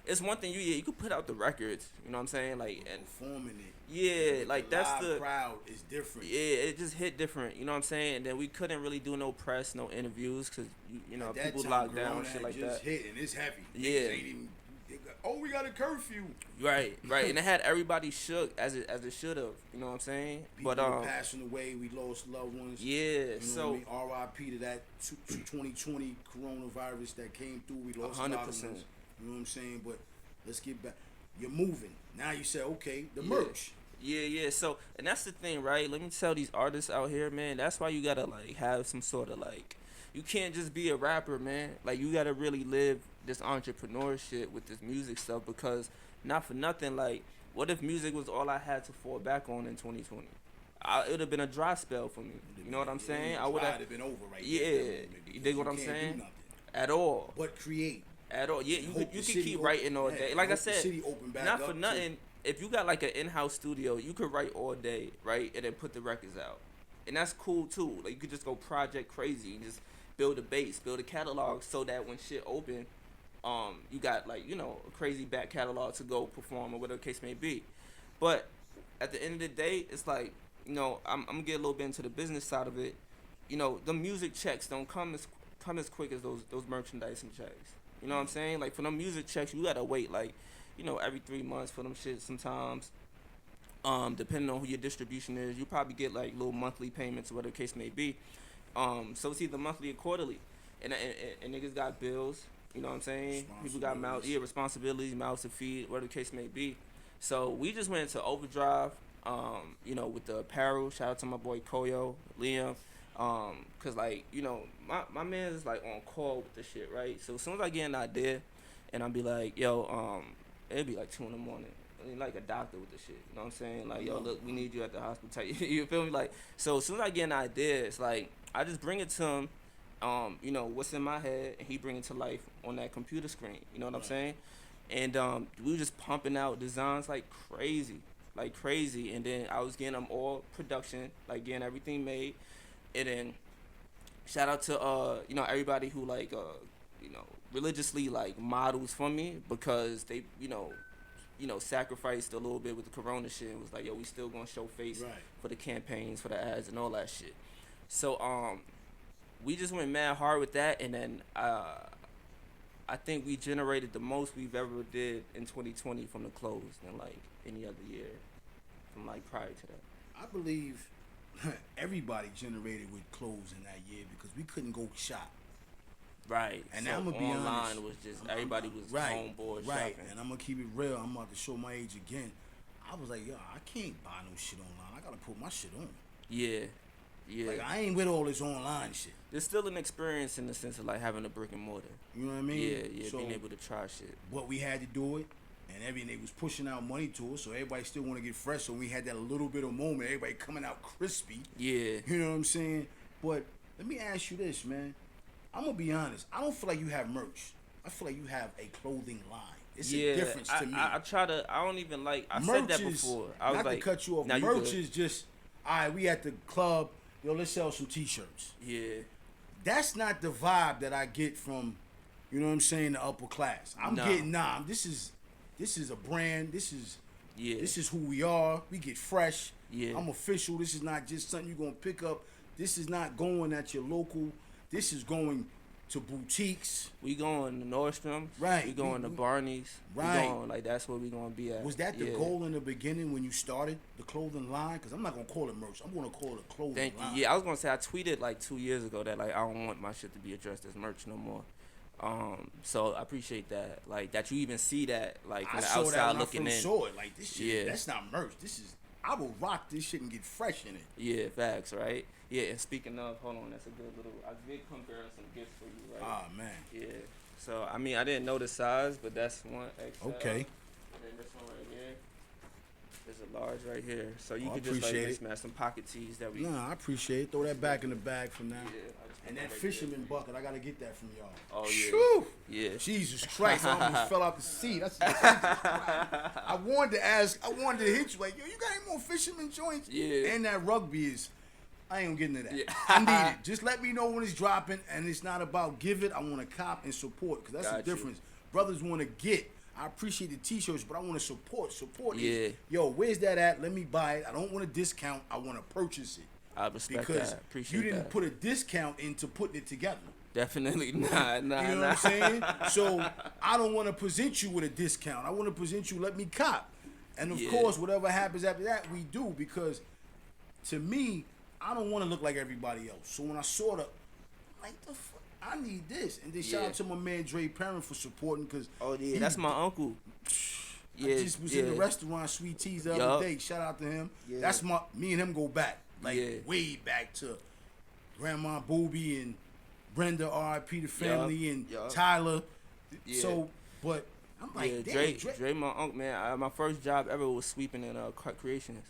it's one thing you could put out the records, you know what I'm saying, like, and performing it. yeah, like that's live the crowd is different. yeah, it just hit different, you know what I'm saying. And then we couldn't really do no press, no interviews, cause you know At that people time, locked down and Corona shit had like just that. hit and it's heavy. Yeah. Niggas ain't even, we got a curfew. Right, and it had everybody shook as it should have, you know what I'm saying. People But were passing away. We lost loved ones. yeah, You know so what I mean? R.I.P. to that 2020 coronavirus that came through. We lost a lot of 100%. ones. You know what I'm saying? But let's get back. You're moving. Now you say, okay, the Yeah. merch. Yeah. So, and that's the thing, right? Let me tell these artists out here, man. That's why you gotta like have some sort of like, you can't just be a rapper, man. Like you gotta really live this entrepreneurship with this music stuff, because not for nothing, like, what if music was all I had to fall back on in 2020? It would have been a dry spell for me. You know what I'm saying? I would have been over right Yeah, there. you dig what I'm can't saying? do nothing at all. but create. At all. Yeah, you Hope could the city keep open- writing all yeah, day. Like I hope the said, city open back not up for too. nothing. If you got like an in-house studio, you could write all day, right, and then put the records out, and that's cool too. Like you could just go project crazy and just build a base, build a catalog, so that when shit open, you got like, you know, a crazy back catalog to go perform or whatever the case may be. But at the end of the day, it's like, you know, I'm gonna get a little bit into the business side of it. You know, the music checks don't come as quick as those merchandising checks. You know what I'm saying? Like for them music checks, you gotta wait like, you know, every 3 months for them shit sometimes. Depending on who your distribution is, you probably get like little monthly payments or whatever the case may be. So it's either monthly or quarterly. And niggas got bills, you know what I'm saying? People got responsibilities, mouths to feed, whatever the case may be. So we just went into overdrive, you know, with the apparel. Shout out to my boy Koyo, Liam. Cause like, you know, my man is like on call with the shit, right? So as soon as I get an idea and I'll be like, yo, it'd be like 2 in the morning. I mean, like a doctor with the shit, you know what I'm saying? Like, yo, look, we need you at the hospital. You feel me? Like, so as soon as I get an idea, it's like, I just bring it to him, you know, what's in my head, and he bring it to life on that computer screen, you know what I'm saying? And we were just pumping out designs like crazy, and then I was getting them all production, like getting everything made, and then shout out to, you know, everybody who like, you know, religiously like models for me, because they, you know, sacrificed a little bit with the corona shit and was like, yo, we still gonna show face for the campaigns, for the ads and all that shit. So we just went mad hard with that, and then I think we generated the most we've ever did in 2020 from the clothes than like any other year from like prior to that. I believe everybody generated with clothes in that year because we couldn't go shop. Right. And so I'm gonna be online honest, was just everybody was right, homeboard right. shopping. And I'm gonna keep it real. I'm about to show my age again. I was like, yo, I can't buy no shit online. I gotta put my shit on. Yeah. Like I ain't with all this online shit. There's still an experience in the sense of like having a brick and mortar. You know what I mean? Yeah, so, being able to try shit. But we had to do it, and they was pushing out money to us, so everybody still want to get fresh. So we had that little bit of moment, everybody coming out crispy. Yeah. You know what I'm saying? But let me ask you this, man. I'm gonna be honest. I don't feel like you have merch. I feel like you have a clothing line. It's a difference to me. I try to. I don't even like. I merch said that before. I was not like, to cut you off. nah, you Merch good. is just, all right. We at the club. Yo, let's sell some T-shirts. Yeah. That's not the vibe that I get from, you know what I'm saying, the upper class. I'm getting This is a brand. This is who we are. We get fresh. Yeah. I'm official. This is not just something you're gonna pick up. This is not going at your local. This is going to boutiques. We going to Nordstrom. Right. We going to Barney's. Right. We going, like, that's where we gonna be at. Was that the goal in the beginning when you started the clothing line? Because I'm not gonna call it merch. I'm gonna call it a clothing Thank line. you. Yeah, I was gonna say I tweeted like 2 years ago that like I don't want my shit to be addressed as merch no more. So I appreciate that. Like that you even see that like from I the saw outside that when looking I in. first saw it. Like this shit. Yeah. That's not merch. This is. I will rock this shit and get fresh in it. Yeah, facts, right? Yeah, and speaking of, hold on, that's a good little. I did come here with some gifts for you, right? Ah man. Yeah. So I mean, I didn't know the size, but that's one XL. Okay. And then this one right here. There's a large right here, so you I could just like appreciate it. mismatch some pocket tees that we. Nah, I appreciate it. Throw that back in the bag for now. Yeah, I just And put that right fisherman there. bucket, I gotta get that from y'all. Oh yeah. Whew. Yeah. Jesus Christ, I almost fell out the seat. I wanted to ask, I wanted to hit you like, yo, you got any more fisherman joints? Yeah. And that rugby is, I ain't getting to that. Yeah. I need it. Just let me know when it's dropping, and it's not about give it. I want to cop and support, because that's Got the you. difference. Brothers want to get. I appreciate the t-shirts, but I want to support. Yeah. Is, yo, where's that at? Let me buy it. I don't want a discount. I want to purchase it. I respect Because that. Appreciate you didn't that. put a discount into putting it together. Definitely nah. You know what I'm saying? So I don't want to present you with a discount. I want to present you, let me cop. And of course, whatever happens after that, we do. Because to me, I don't want to look like everybody else. So when I saw like, the fuck, I need this. And then shout out to my man Dre Perrin for supporting. Cause oh, yeah, that's my uncle. I just was in the restaurant, Sweet Teas, the other day. Shout out to him. Yeah. That's me and him go back. Like, way back to Grandma Booby and Brenda, R.I.P. the family, and Tyler. So, but I'm like, damn, Dre, my uncle, man. My first job ever was sweeping in Creations.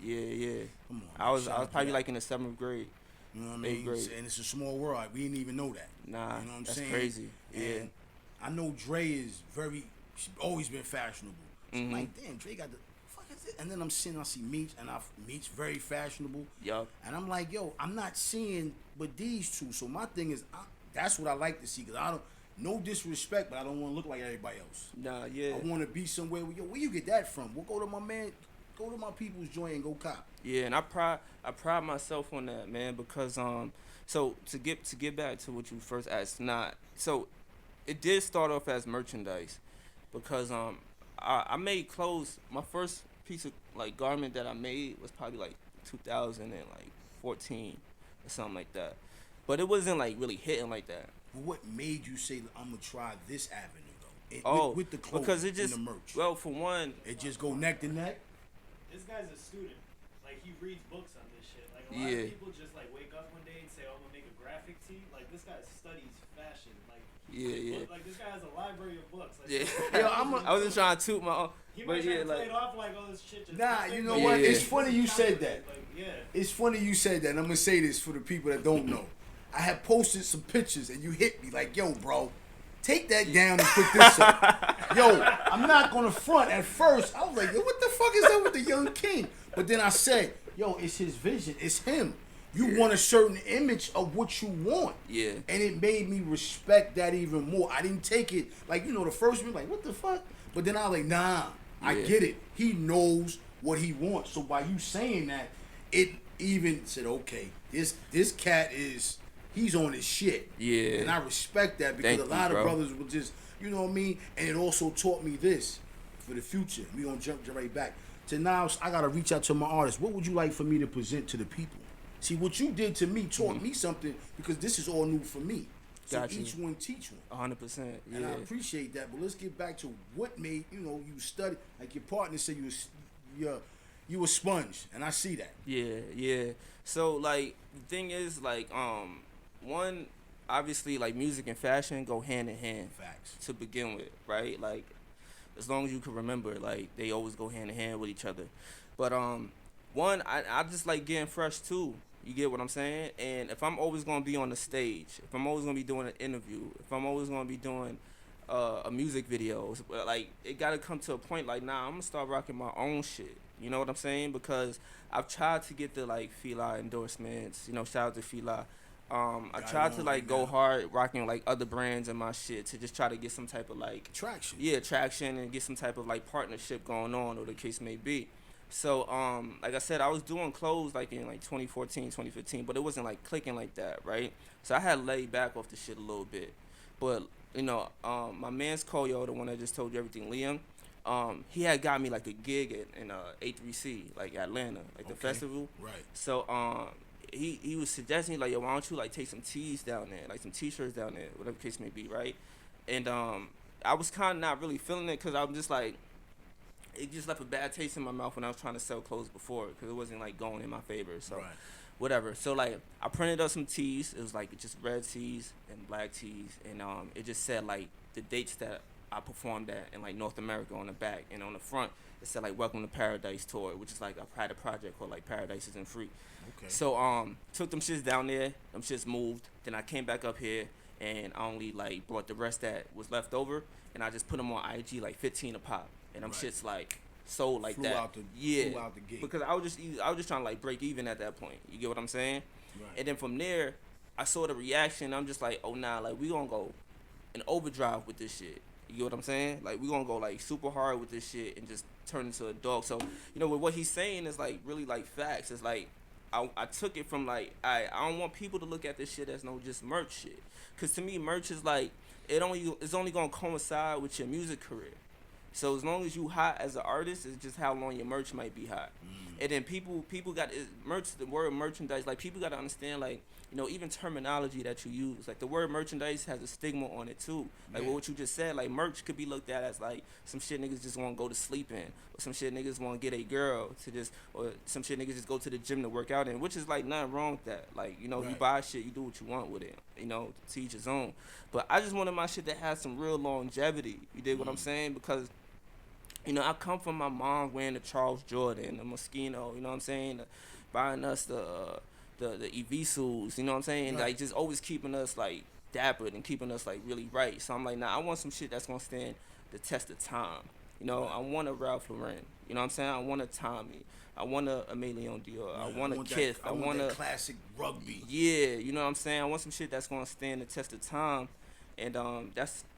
Yeah. Come on, I was probably like in the 7th grade. You know what I mean? 8th grade. And it's a small world. We didn't even know that. Nah, you know what I'm that's saying? crazy. And I know Dre is she's always been fashionable. So I'm like, damn, Dre got the fuck is it? And then I'm seeing, I see Meech, and Meech's very fashionable. Yup. And I'm like, yo, I'm not seeing but these two. So my thing is, that's what I like to see. Because I don't, no disrespect, but I don't want to look like everybody else. Nah, yeah. I want to be somewhere where, yo, where you get that from? We'll go to my man, go to my people's joint and go cop. Yeah, and I pride myself on that, man, because so to get back to what you first asked, so it did start off as merchandise, because I made clothes. My first piece of like garment that I made was probably like 2014 or something like that, but it wasn't like really hitting like that. But what made you say I'm gonna try this avenue though? With the clothes because it just, and the merch. well, for one, it just go neck to neck. This guy's a student. Like, he reads books on this shit. Like, a lot of people just like wake up one day and say, "Oh, I'm gonna make a graphic tee." Like, this guy studies fashion. Like, like this guy has a library of books. Like, I wasn't trying to toot my own. He might try to play it off like, "Oh, this shit just." Nah, you know what? It's funny you said that. Like, It's funny you said that. And I'm gonna say this for the people that don't know. I had posted some pictures and you hit me like, yo, bro, take that down and put this up. Yo, I'm not gonna front. At first, I was like, yo, what the fuck is up with the young king? But then I said, yo, it's his vision. It's him. You want a certain image of what you want. Yeah. And it made me respect that even more. I didn't take it, like, you know, the first one, like, what the fuck? But then I was like, nah, I get it. He knows what he wants. So by you saying that, it even said, okay, this cat he's on his shit. Yeah. And I respect that, because a lot of brothers will just, you know what I mean? And it also taught me this for the future. We gonna jump right back. To now, I gotta reach out to my artists. What would you like for me to present to the people? See, what you did to me taught me something, because this is all new for me. So each one teach one. 100%. Yeah. And I appreciate that. But let's get back to what made, you study. Like your partner said, you a sponge, and I see that. Yeah. So like the thing is, like one, obviously, like music and fashion go hand in hand. Facts. To begin with, right? Like, as long as you can remember, like, they always go hand in hand with each other. But one, I just like getting fresh too. You get what I'm saying? And if I'm always gonna be on the stage, if I'm always gonna be doing an interview, if I'm always gonna be doing a music video, like, it gotta come to a point like, nah, I'm gonna start rocking my own shit. You know what I'm saying? Because I've tried to get the like Fila endorsements. Shout out to Fila. I tried to like go hard rocking like other brands and my shit to just try to get some type of like traction. Yeah, traction, and get some type of like partnership going on, or the case may be. So like I said, I was doing clothes like in like 2014, 2015, but it wasn't like clicking like that, right? So I had laid back off the shit a little bit. But my man's Koyo, the one that just told you everything, Liam, he had got me like a gig in A3C, like Atlanta, like the festival. Right. So he was suggesting, like, yo, why don't you like take some tees down there, like some t-shirts down there, whatever the case may be, right? And I was kind of not really feeling it, because I'm just like, it just left a bad taste in my mouth when I was trying to sell clothes before, because it wasn't like going in my favor. So whatever. So like I printed up some tees. It was like just red tees and black tees, and it just said like the dates that I performed at in like North America on the back, and on the front it said like Welcome to Paradise Tour, which is like I had a project called like Paradise Isn't Free. Okay. So took them shits down there, them shits moved, then I came back up here and I only like brought the rest that was left over, and I just put them on IG like 15 a pop, and them shits like sold like flew that. Out the gate. Because I was just trying to like break even at that point. You get what I'm saying? Right. And then from there, I saw the reaction. I'm just like, oh nah, like we gonna go in overdrive with this shit. You get what I'm saying? Like, we gonna go like super hard with this shit and just turn into a dog. So, you know, with what he's saying is like really like facts. It's like I took it from like I don't want people to look at this shit as no just merch shit. Cause to me merch is like it's only gonna coincide with your music career. So as long as you hot as an artist, it's just how long your merch might be hot. And then people got merch. The word merchandise, like people got to understand, like, you know, even terminology that you use. Like the word merchandise has a stigma on it too. Like what you just said, like merch could be looked at as like some shit niggas just want to go to sleep in, or some shit niggas want to get a girl to just, or some shit niggas just go to the gym to work out in. Which is like nothing wrong with that. Like, you know, you buy shit, you do what you want with it. You know, to each his own. But I just wanted my shit to have some real longevity. You dig what I'm saying? Because, you know, I come from my mom wearing the Charles Jordan, the Moschino, you know what I'm saying? Buying us the Evisus, you know what I'm saying? Like, just always keeping us, like, dapper and keeping us, like, really right. So I'm like, nah, I want some shit that's going to stand the test of time. You know, I want a Ralph Lauren. You know what I'm saying? I want a Tommy. I want a Emilion Dior. I want a Kith. I want that classic rugby. Yeah, you know what I'm saying? I want some shit that's going to stand the test of time. And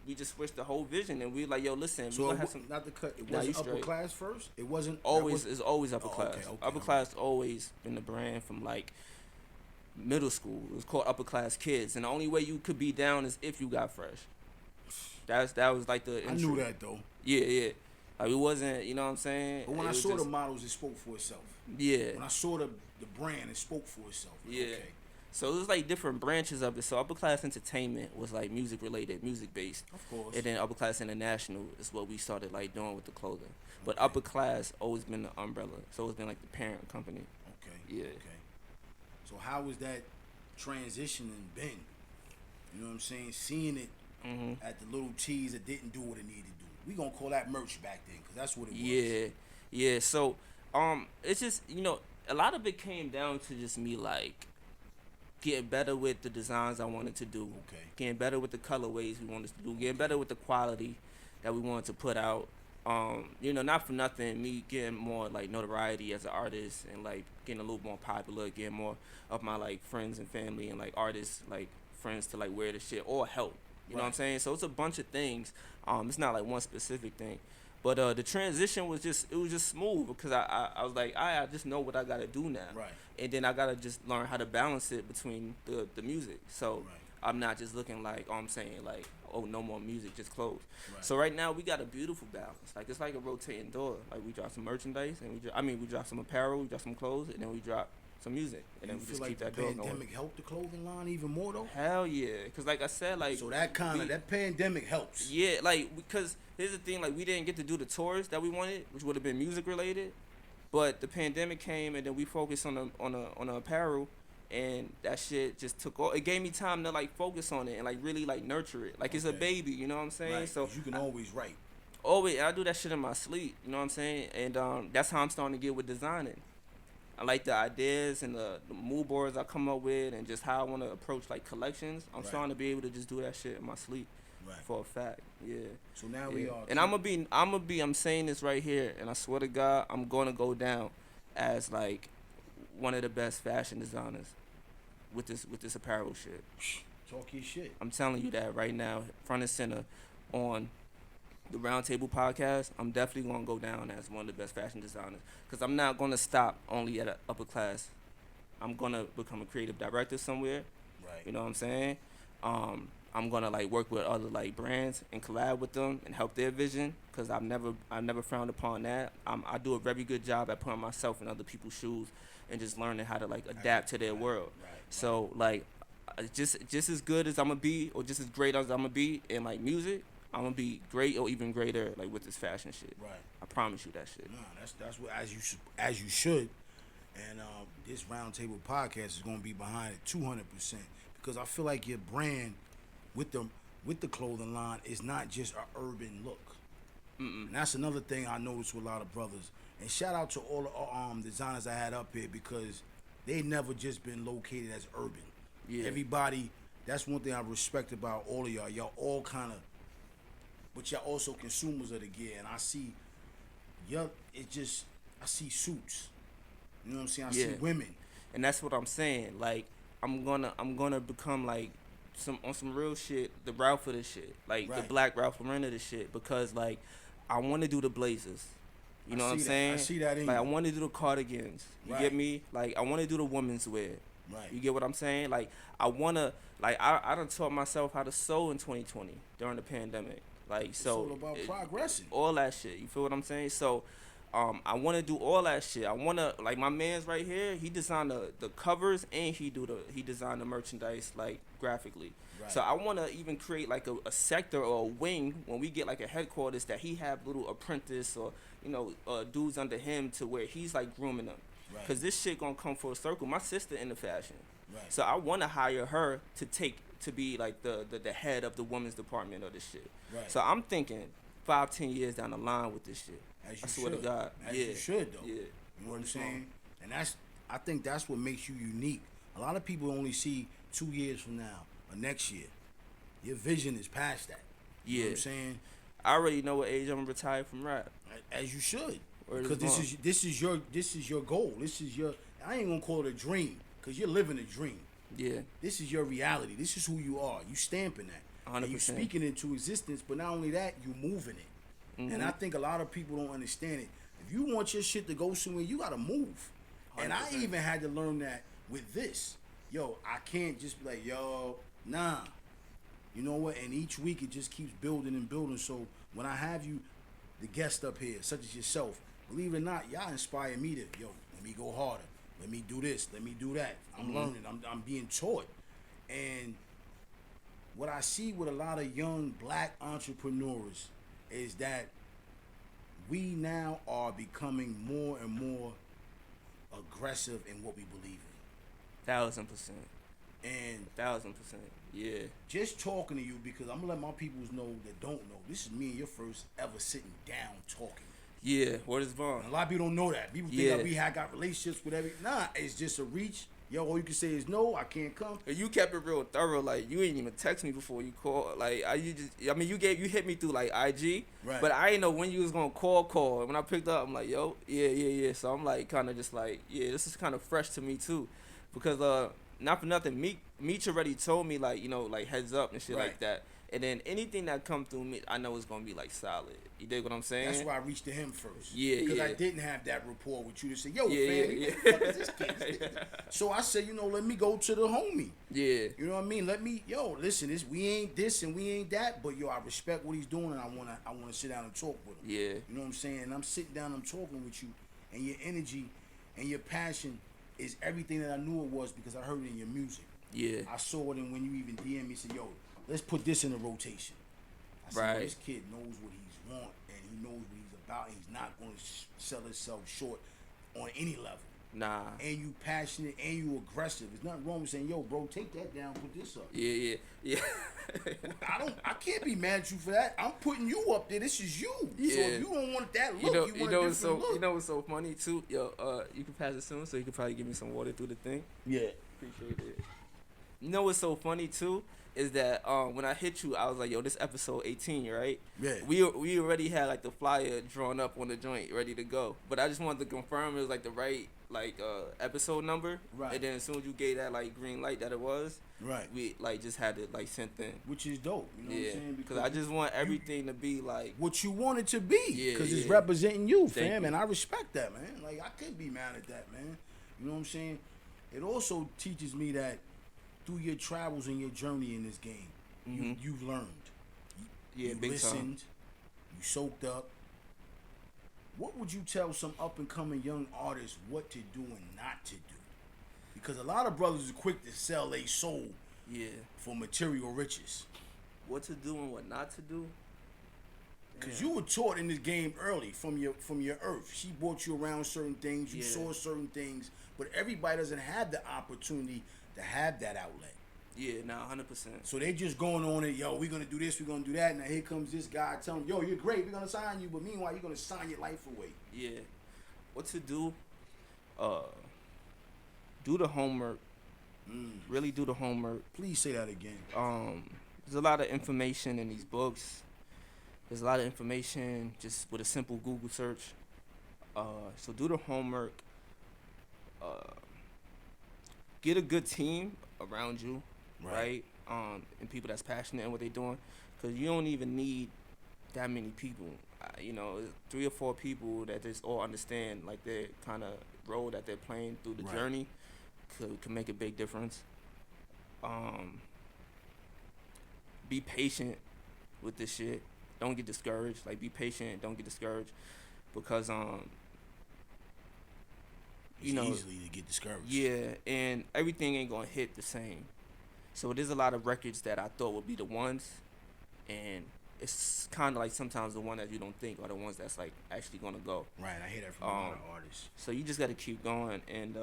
we just switched the whole vision, and we like, yo, listen. So we have some, not the cut. It wasn't UpperClass first. It wasn't always. It's always UpperClass. Okay. UpperClass always been the brand from like middle school. It was called UpperClass Kids, and the only way you could be down is if you got fresh. That was like the intro. I knew that though. Yeah. Like it wasn't, you know what I'm saying? But when I saw the models, it spoke for itself. Yeah. When I saw the brand, it spoke for itself. Yeah. Okay. So it was like different branches of it. So UpperClass Entertainment was like music related, music based. Of course. And then UpperClass International is what we started like doing with the clothing. But UpperClass always been the umbrella. So it's been like the parent company. Okay. Yeah. Okay. So how was that transitioning been? You know what I'm saying? Seeing it at the little T's that didn't do what it needed to do. We gonna call that merch back then, cause that's what it was. Yeah. So it's just, you know, a lot of it came down to just me like getting better with the designs I wanted to do. Okay. Getting better with the colorways we wanted to do. Getting better with the quality that we wanted to put out. You know, not for nothing, me getting more like notoriety as an artist and like getting a little more popular, getting more of my like friends and family and like artists, like friends to like wear the shit or help. You know what I'm saying? So it's a bunch of things. It's not like one specific thing. But the transition was just smooth because I was like, I just know what I gotta do now. Right. And then I gotta just learn how to balance it between the music. So I'm not just looking like, I'm saying like, oh, no more music, just clothes. Right. So right now we got a beautiful balance. Like it's like a rotating door. Like we drop some merchandise and we drop some apparel, we drop some clothes, and then we drop some music, and then we just keep that door going. The pandemic helped the clothing line even more though? Hell yeah, cause like I said, like so that pandemic helps. Yeah, like because here's the thing, like we didn't get to do the tours that we wanted, which would have been music related, but the pandemic came and then we focused on the apparel, and that shit just took off. It gave me time to like focus on it and like really like nurture it, like it's a baby, you know what I'm saying? Right. So you can always write. Always, I do that shit in my sleep, you know what I'm saying? And that's how I'm starting to get with designing. I like the ideas and the mood boards I come up with and just how I want to approach like collections. I'm starting to be able to just do that shit in my sleep for a fact. Yeah. So now we are. And I'm saying this right here, and I swear to God, I'm gonna go down as like one of the best fashion designers with this apparel shit. Talk your shit. I'm telling you that right now, front and center on the Roundtable podcast. I'm definitely gonna go down as one of the best fashion designers because I'm not gonna stop only at UpperClass. I'm gonna become a creative director somewhere. Right. You know what I'm saying? I'm gonna like work with other like brands and collab with them and help their vision because I've never frowned upon that. I do a very good job at putting myself in other people's shoes and just learning how to like adapt to their world. Right. So like just as good as I'm gonna be or just as great as I'm gonna be in like music, I'm gonna be great or even greater like with this fashion shit. Right. I promise you that shit. Nah, that's what as you should. And this Roundtable podcast is gonna be behind it 200% because I feel like your brand with the clothing line is not just an urban look. And that's another thing I noticed with a lot of brothers. And shout out to all the designers I had up here because they never just been located as urban. Yeah. Everybody, that's one thing I respect about all of y'all. Y'all all kind of, but y'all also consumers of the gear. And I see, I see suits. You know what I'm saying? I see women. And that's what I'm saying. Like, I'm gonna become like some real shit, the Ralph of the shit, like the Right. Black Ralph Lauren of the shit, because like I want to do the blazers. You know what I'm saying? I see that in like you. I want to do the cardigans. You Right. get me? Like I want to do the women's wear. Right. You get what I'm saying? Like I wanna, like I done taught myself how to sew in 2020 during the pandemic. Like It's so, all about progressing. all that shit. You feel what I'm saying? So, I want to do all that shit. I want to, like, my man's right here. He designed the covers and he designed the merchandise like graphically. Right. So I want to even create like a sector or a wing when we get like a headquarters that he have little apprentice or dudes under him to where he's like grooming them. Right. Cause this shit gonna come full circle. My sister into fashion. Right. So I want to hire her to be like the head of the women's department of this shit. Right. So I'm thinking 5-10 years down the line with this shit. As you I swear should. to God. As yeah. you should, though. Yeah. You know what I'm saying? And I think that's what makes you unique. A lot of people only see 2 years from now or next year. Your vision is past that. You know what I'm saying? I already know what age I'm gonna retire from rap. As you should. Word is Because bond. this is your goal. This is your, I ain't gonna call it a dream, because you're living a dream. Yeah. This is your reality. This is who you are. You stamping that. 100%. And you speaking into existence, but not only that, you moving it. Mm-hmm. And I think a lot of people don't understand it. If you want your shit to go somewhere, you gotta move. And I 100%. even had to learn that with this. Yo, I can't just be like, yo, nah. You know what? And each week it just keeps building and building. So when I have you, the guest up here, such as yourself, believe it or not, y'all inspire me to, yo, let me go harder. Let me do this. Let me do that. I'm learning. I'm being taught. And what I see with a lot of young black entrepreneurs is that we now are becoming more and more aggressive in what we believe in. 1000%. And 1000%. Yeah. just talking to you, because I'm gonna let my peoples know that don't know, this is me and your first ever sitting down talking. Yeah. What is Vaughn? And a lot of people don't know that. People think Yeah. that we had got relationships with every. Nah, it's just a reach. Yo, all you can say is no, I can't come. You kept it real thorough. Like you ain't even text me before you called. Like you hit me through like IG, Right. but I didn't know when you was gonna call. And when I picked up, I'm like, yo, yeah. So I'm like, kind of just like, yeah, this is kind of fresh to me too, because not for nothing, Meech already told me like, like heads up and shit Right. like that. And then anything that come through me, I know it's gonna be like solid. You dig what I'm saying? That's why I reached to him first. Yeah, Because I yeah. didn't have that rapport with you to say, yo, Yeah, fam, yeah, what the fuck is this kid? So I said, let me go to the homie. Yeah. You know what I mean? Let me, listen, we ain't this and we ain't that, but I respect what he's doing, and I wanna sit down and talk with him. Yeah. You know what I'm saying? And I'm sitting down, I'm talking with you, and your energy and your passion is everything that I knew it was, because I heard it in your music. Yeah. I saw it, and when you even DM me, said, yo, let's put this in a rotation. I said, Right. this kid knows what he's want, and he knows what he's about, and he's not going to sell himself short on any level. Nah. And you passionate, and you aggressive. There's nothing wrong with saying, yo, bro, take that down, put this up. Yeah. I can't be mad at you for that. I'm putting you up there. This is you. Yeah. So if you don't want that look, you want a what's different look. You know what's so funny too? Yo, you can pass it soon, so you can probably give me some water through the thing. Yeah. Appreciate it. You know what's so funny too is that when I hit you, I was like, yo, this episode 18, right? Yeah. We already had like the flyer drawn up on the joint, ready to go. But I just wanted to confirm it was like the right episode number. Right. And then as soon as you gave that like green light that it was, Right. we like just had it like sent in. Which is dope. You know what I'm saying? Because I just want everything to be like. what you want it to be. Yeah, Because it's yeah. representing you, Thank fam. you. And I respect that, man. Like, I could be mad at that, man. You know what I'm saying? It also teaches me that through your travels and your journey in this game, you've learned. Yeah, you big listened. time. You soaked up. What would you tell some up-and-coming young artists what to do and not to do? Because a lot of brothers are quick to sell their soul Yeah. for material riches. What to do and what not to do? Cause you were taught in this game early from your earth. She brought you around certain things. You Yeah. saw certain things, but everybody doesn't have the opportunity to have that outlet. Yeah, nah, 100%. So they just going on it. Yo, we're gonna do this. We're gonna do that. Now here comes this guy telling, yo, you're great. We're gonna sign you, but meanwhile, you're gonna sign your life away. Yeah. What to do? Do the homework. Really do the homework. Please say that again. There's a lot of information in these books. There's a lot of information just with a simple Google search. So do the homework. Get a good team around you, right? and people that's passionate in what they're doing, because you don't even need that many people. You know, 3 or 4 people that just all understand like their kind of role that they're playing through the journey could make a big difference. Be patient with this shit. Don't get discouraged. Like, be patient. Don't get discouraged, because it's easily to get discouraged. Yeah, and everything ain't gonna hit the same. So there's a lot of records that I thought would be the ones, and it's kind of like sometimes the one that you don't think are the ones that's like actually gonna go. Right, I hear that from a lot of artists. So you just gotta keep going and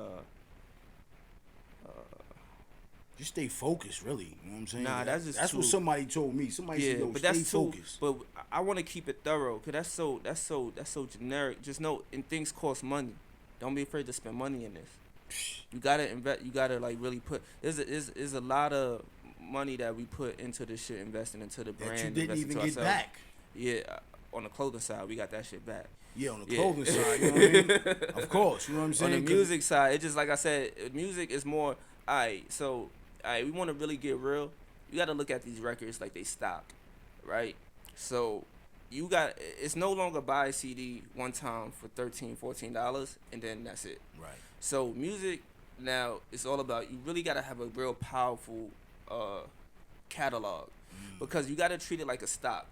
just stay focused, really. You know what I'm saying? Nah, that's what somebody told me. Somebody said, "Yo, but stay that's focused." But I want to keep it thorough, cause that's so generic. Just know, and things cost money. Don't be afraid to spend money in this. You gotta invest. You gotta like really put. There's a lot of money that we put into this shit, investing into the brand. That you didn't even get back. Yeah, on the clothing side, we got that shit back. Yeah, on the clothing side, you know what I mean? Of course, you know what I'm saying? On the music side, it's just like I said, music is more. We want to really get real. You got to look at these records like they stock, right? So it's no longer buy a CD one time for $13-14 and then that's it. Right. So music now, it's all about, you really got to have a real powerful catalog, because you got to treat it like a stock.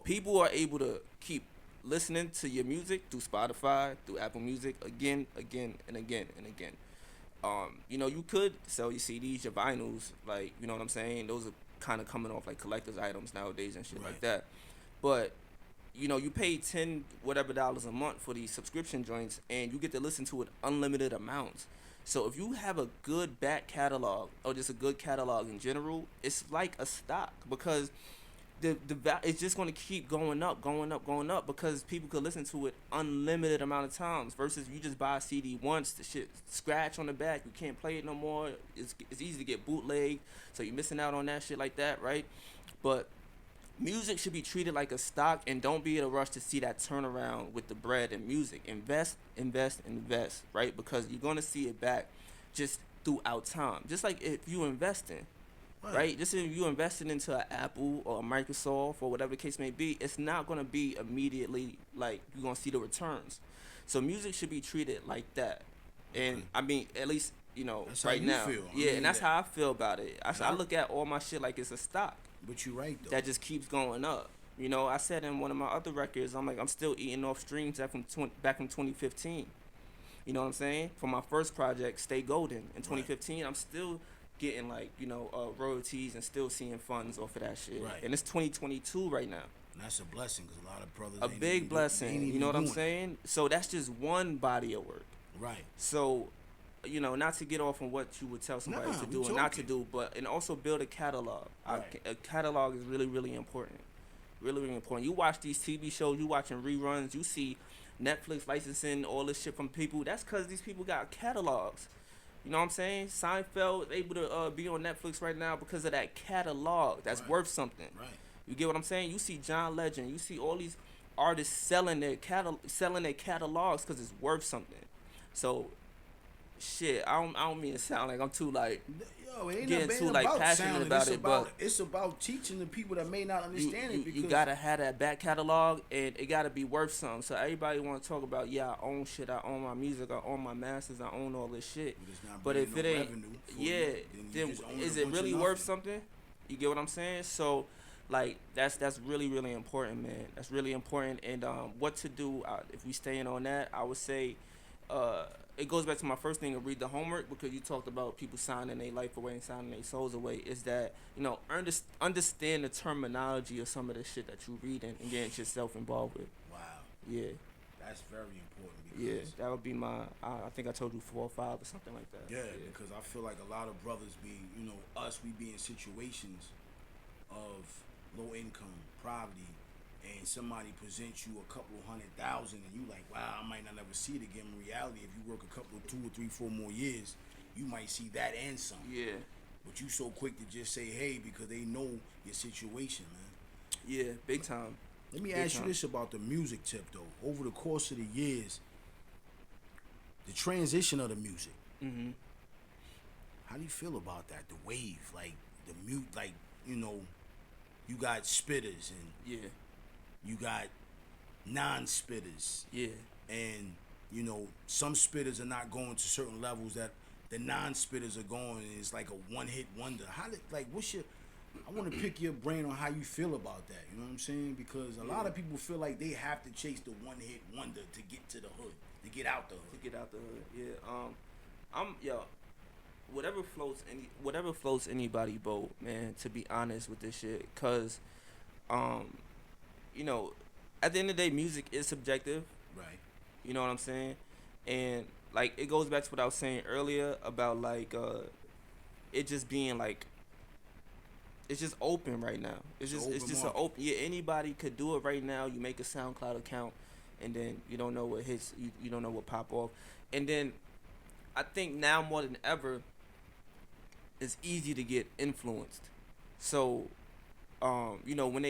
People are able to keep listening to your music through Spotify, through Apple Music, again, and again. You know, you could sell your CDs, your vinyls, like, you know what I'm saying? Those are kind of coming off like collector's items nowadays and shit like that. But, you know, you pay $10 whatever a month for these subscription joints, and you get to listen to it unlimited amounts. So if you have a good back catalog, or just a good catalog in general, it's like a stock, because it's just going to keep going up, because people could listen to it unlimited amount of times, versus you just buy a CD once, the shit scratch on the back, you can't play it no more, it's easy to get bootlegged, so you're missing out on that shit like that, right? But music should be treated like a stock, and don't be in a rush to see that turnaround with the bread and music. Invest, right? Because you're going to see it back just throughout time, just like if you investing. Right? Just if you invested into an Apple or a Microsoft or whatever the case may be, it's not going to be immediately like you're going to see the returns. So music should be treated like that. And I mean, at least, you know, that's right now. Feel. Yeah, and that's how I feel about it. I look at all my shit like it's a stock. But you're right, though. That just keeps going up. You know, I said in one of my other records, I'm still eating off streams back from 2015. You know what I'm saying? For my first project, Stay Golden, in 2015, I'm still getting like, you know, royalties and still seeing funds off of that shit. Right. And it's 2022 right now. And that's a blessing, because a lot of brothers a big blessing. You know what I'm saying? So that's just one body of work. Right. So, you know, not to get off on what you would tell somebody to do and not to do, and also build a catalog. Right. A catalog is really, really important. Really, really important. You watch these TV shows, you watching reruns, you see Netflix licensing all this shit from people. That's because these people got catalogs. You know what I'm saying? Seinfeld able to be on Netflix right now because of that catalog. That's worth something. Right. You get what I'm saying? You see John Legend. You see all these artists selling their catalogs because it's worth something. So, shit, I don't mean to sound like I'm too like getting too like passionate about it, but it's about teaching the people that may not understand it. Because you gotta have that back catalog, and it gotta be worth something. So everybody want to talk about, I own shit, I own my music, I own my masters, I own all this shit. But if it ain't, then is it really worth something? You get what I'm saying? So, like, that's really, really important, man. That's really important. And what to do if we staying on that, I would say, it goes back to my first thing of read the homework, because you talked about people signing their life away and signing their souls away, is that, you know, understand the terminology of some of the shit that you read and getting yourself involved with. Wow. Yeah. That's very important. Because that would be my, I think I told you 4 or 5 or something like that. Yeah, because I feel like a lot of brothers we be in situations of low income, poverty, and somebody presents you a couple $100,000 and you like, wow, I might not ever see it again. In reality, if you work a couple, 2 or 3, 4 more years, you might see that and some. Yeah. But you so quick to just say, hey, because they know your situation, man. Yeah, big time. Let me ask you this about the music tip, though. Over the course of the years, the transition of the music. Mm-hmm. How do you feel about that? The wave, like the mute, like you know, you got spitters and Yeah. you got non-spitters. Yeah. And you know, some spitters are not going to certain levels that the non-spitters are going, and it's like a one-hit wonder. How did like what's your? I want to pick your brain on how you feel about that. You know what I'm saying? Because a lot of people feel like they have to chase the one-hit wonder to get to the hood, to get out the hood. To get out the hood. Yeah. I'm yo. Whatever floats anybody boat, man. To be honest with this shit, cause, you know, at the end of the day, music is subjective. Right. You know what I'm saying? And like it goes back to what I was saying earlier about like it just being like it's just open right now. It's just an open. Yeah, anybody could do it right now. You make a SoundCloud account, and then you don't know what hits. You don't know what pop off, and then I think now more than ever, it's easy to get influenced. So, you know, when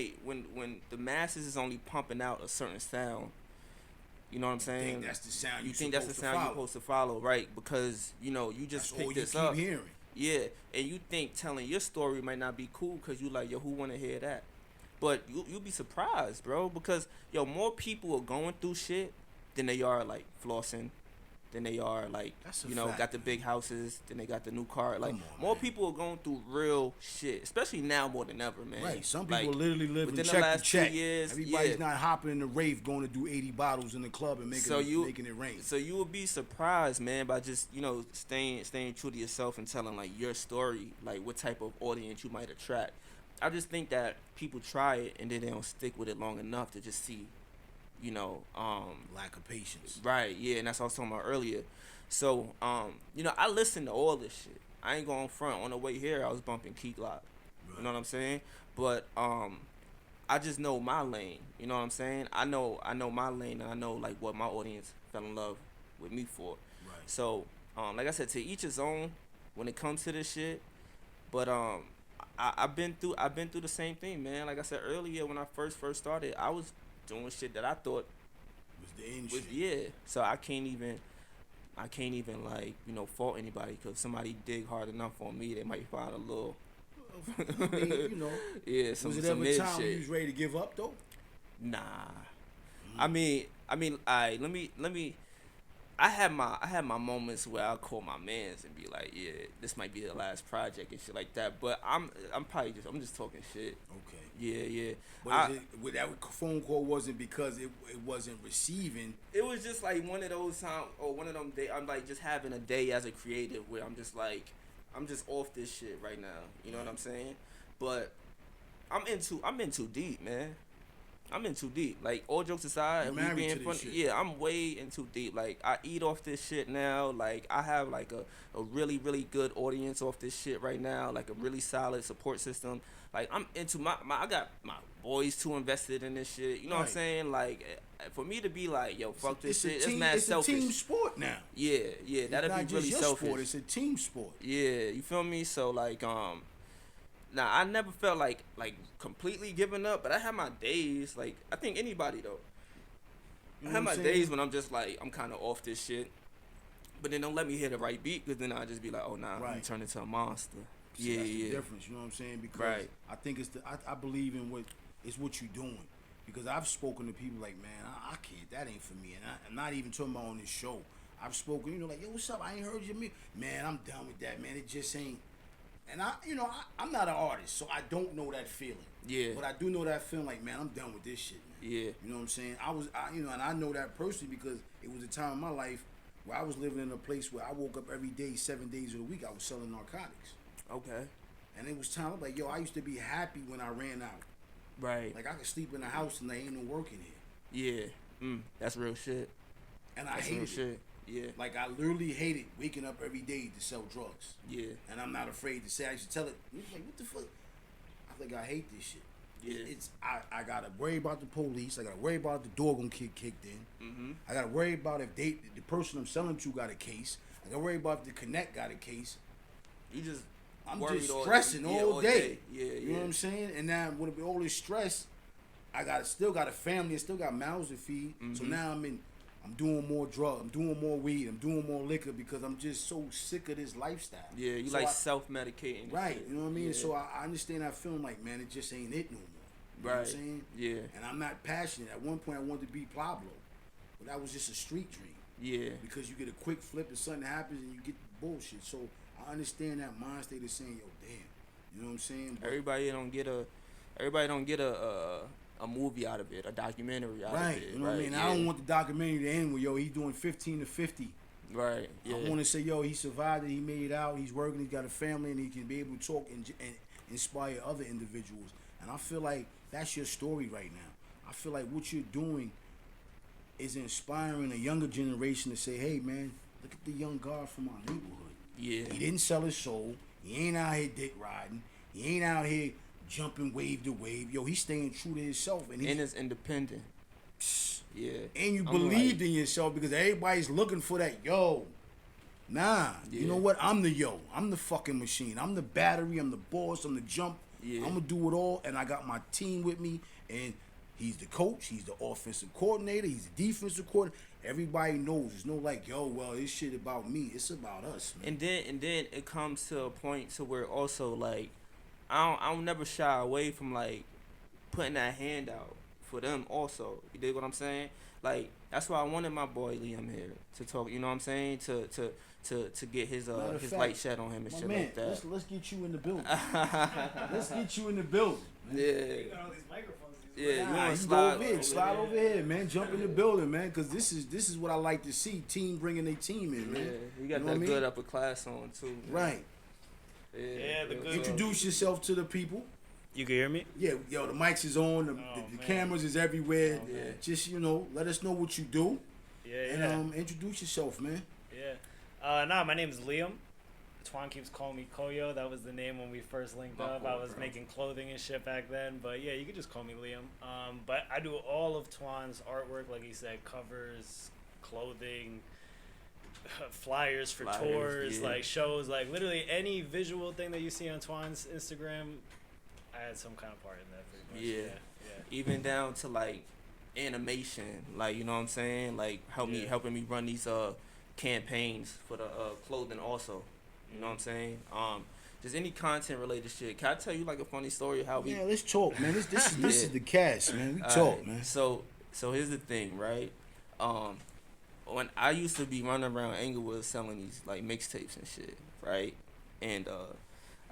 the masses is only pumping out a certain sound, you know what I'm saying? You think that's the sound you think that's the sound you're supposed to follow, right? Because you know you just picked this up. Hearing. Yeah, and you think telling your story might not be cool because you like, yo, who want to hear that? But you'll be surprised, bro, because yo, more people are going through shit than they are like flossing, than they are like, you know, got the big houses, then they got the new car. Like more people are going through real shit, especially now more than ever, man. Right. Some people like, literally living within check the last to check. 2 years. Everybody's not hopping in the rave going to do 80 bottles in the club and making it rain. So you will be surprised, man, by just, you know, staying true to yourself and telling like your story, like what type of audience you might attract. I just think that people try it and then they don't stick with it long enough to just see, you know, lack of patience. Right, yeah, and that's what I was talking about earlier. So, you know, I listen to all this shit. I ain't going front. On the way here, I was bumping Key Glock. Right. You know what I'm saying? But I just know my lane. You know what I'm saying? I know my lane, and I know like what my audience fell in love with me for. Right. So, like I said, to each his own when it comes to this shit. But I've been through the same thing, man. Like I said earlier, when I first started, I was doing shit that I thought was the end shit. Yeah. So I can't even like, you know, fault anybody, because somebody dig hard enough on me, they might find a little. I mean, you know. Yeah, some was it some ever time shit. you was ready to give up though? Nah. I mean, let me. I had my moments where I call my mans and be like, yeah, this might be the last project and shit like that. But I'm just talking shit. Okay. Yeah. But that phone call wasn't because it wasn't receiving. It was just like one of those times, or one of them days. I'm like just having a day as a creative where I'm just off this shit right now. You know what I'm saying? But I'm in too deep, man. I'm in too deep. Like, all jokes aside, and we being funny, yeah, I'm way in too deep. Like, I eat off this shit now. Like, I have like a really, really good audience off this shit right now. Like, a really solid support system. Like, I'm into I got my boys too invested in this shit. You know what I'm saying? Like, for me to be like, yo, fuck this shit, it's mad selfish. It's a team sport now. Yeah, that'd be really selfish. Sport, it's a team sport. Yeah, you feel me? So, like, now, I never felt like completely giving up, but I had my days. Like, I think anybody, though. I have my days when I'm just like, I'm kind of off this shit. But then don't let me hear the right beat, because then I just be like, oh, nah, I'm turning into a monster. See, that's the difference, you know what I'm saying? Because I think it's I believe in what you're doing. Because I've spoken to people like, man, I can't, that ain't for me. And I'm not even talking about on this show. I've spoken, you know, like, yo, what's up? I ain't heard your music. Man, I'm done with that, man. It just ain't. And I'm not an artist, so I don't know that feeling. Yeah. But I do know that feeling, like, man, I'm done with this shit, man. Yeah. You know what I'm saying? And I know that personally because it was a time in my life where I was living in a place where I woke up every day, 7 days of the week, I was selling narcotics. Okay. And it was time, I'm like, yo, I used to be happy when I ran out. Right. Like, I could sleep in the house and there ain't no work in here. Yeah. That's real shit. And I hated it. Yeah. Like, I literally hated waking up every day to sell drugs. Yeah. And I'm not afraid to say, I used to tell it. Like, what the fuck? I think I hate this shit. Yeah. I gotta worry about the police. I gotta worry about the door gonna get kicked in. Mm-hmm. I gotta worry about if the person I'm selling to got a case. I gotta worry about if the Connect got a case. I'm just stressing all day. Yeah. You know what I'm saying? And now with all this stress, still got a family. I still got mouths to feed. Mm-hmm. So now I'm doing more drugs. I'm doing more weed. I'm doing more liquor because I'm just so sick of this lifestyle. Yeah, you so like self-medicating. Right, you know what I mean? Yeah. So I understand that feeling like, man, it just ain't it no more. You know what I'm saying? Yeah. And I'm not passionate. At one point, I wanted to be Pablo. But that was just a street dream. Yeah. Because you get a quick flip and something happens and you get bullshit. So I understand that mind state of saying, yo, damn. You know what I'm saying? But everybody don't get a movie out of it, a documentary out of it. Right. You know what I mean? Yeah. I don't want the documentary to end with, yo, he's doing 15 to 50. Right. Yeah. I want to say, yo, he survived it, he made it out, he's working, he's got a family, and he can be able to talk and inspire other individuals. And I feel like that's your story right now. I feel like what you're doing is inspiring a younger generation to say, hey, man, look at the young guard from our neighborhood. Yeah. He didn't sell his soul. He ain't out here dick riding. He ain't out here jumping wave to wave. Yo, he's staying true to himself. And is independent. Yeah. And you believed in yourself because everybody's looking for that yo. Nah. Yeah. You know what? I'm the yo. I'm the fucking machine. I'm the battery. I'm the boss. I'm the jump. Yeah. I'm going to do it all. And I got my team with me. And he's the coach. He's the offensive coordinator. He's the defensive coordinator. Everybody knows. There's no like, yo, well, this shit about me. It's about us, man. And then it comes to a point to where also like I don't never shy away from like putting that hand out for them also. You dig what I'm saying? Like that's why I wanted my boy Liam here to talk, you know what I'm saying? To get his light shed on him and shit like that. Let's get you in the building. Let's get you in the building. Man. Yeah. You got all these microphones. Yeah, Nah, you slide over here, man. Jump in the building, man. Cause this is what I like to see. Team bringing their team in, man. Yeah, you got know that what good UpperClass on too. Man. Right. Yeah, the good. Introduce yourself to the people. You can hear me? Yeah, yo, the mics is on. The cameras is everywhere. Yeah. Just let us know what you do. Yeah. And introduce yourself, man. Yeah. My name is Liam. Twon keeps calling me Koyo. That was the name when we first linked up. I was making clothing and shit back then. But yeah, you could just call me Liam. But I do all of Twon's artwork, like he said, covers, clothing, flyers for tours, like shows, like literally any visual thing that you see on Twon's Instagram, I had some kind of part in that pretty much. Yeah. Even down to like animation, like you know what I'm saying? Like helping me run these campaigns for the clothing also. You know what I'm saying? Just any content related shit. Can I tell you like a funny story of how we? Yeah, let's talk, man. This is the cast, man. We talk, man. So here's the thing, right? When I used to be running around Englewood selling these like mixtapes and shit, right? And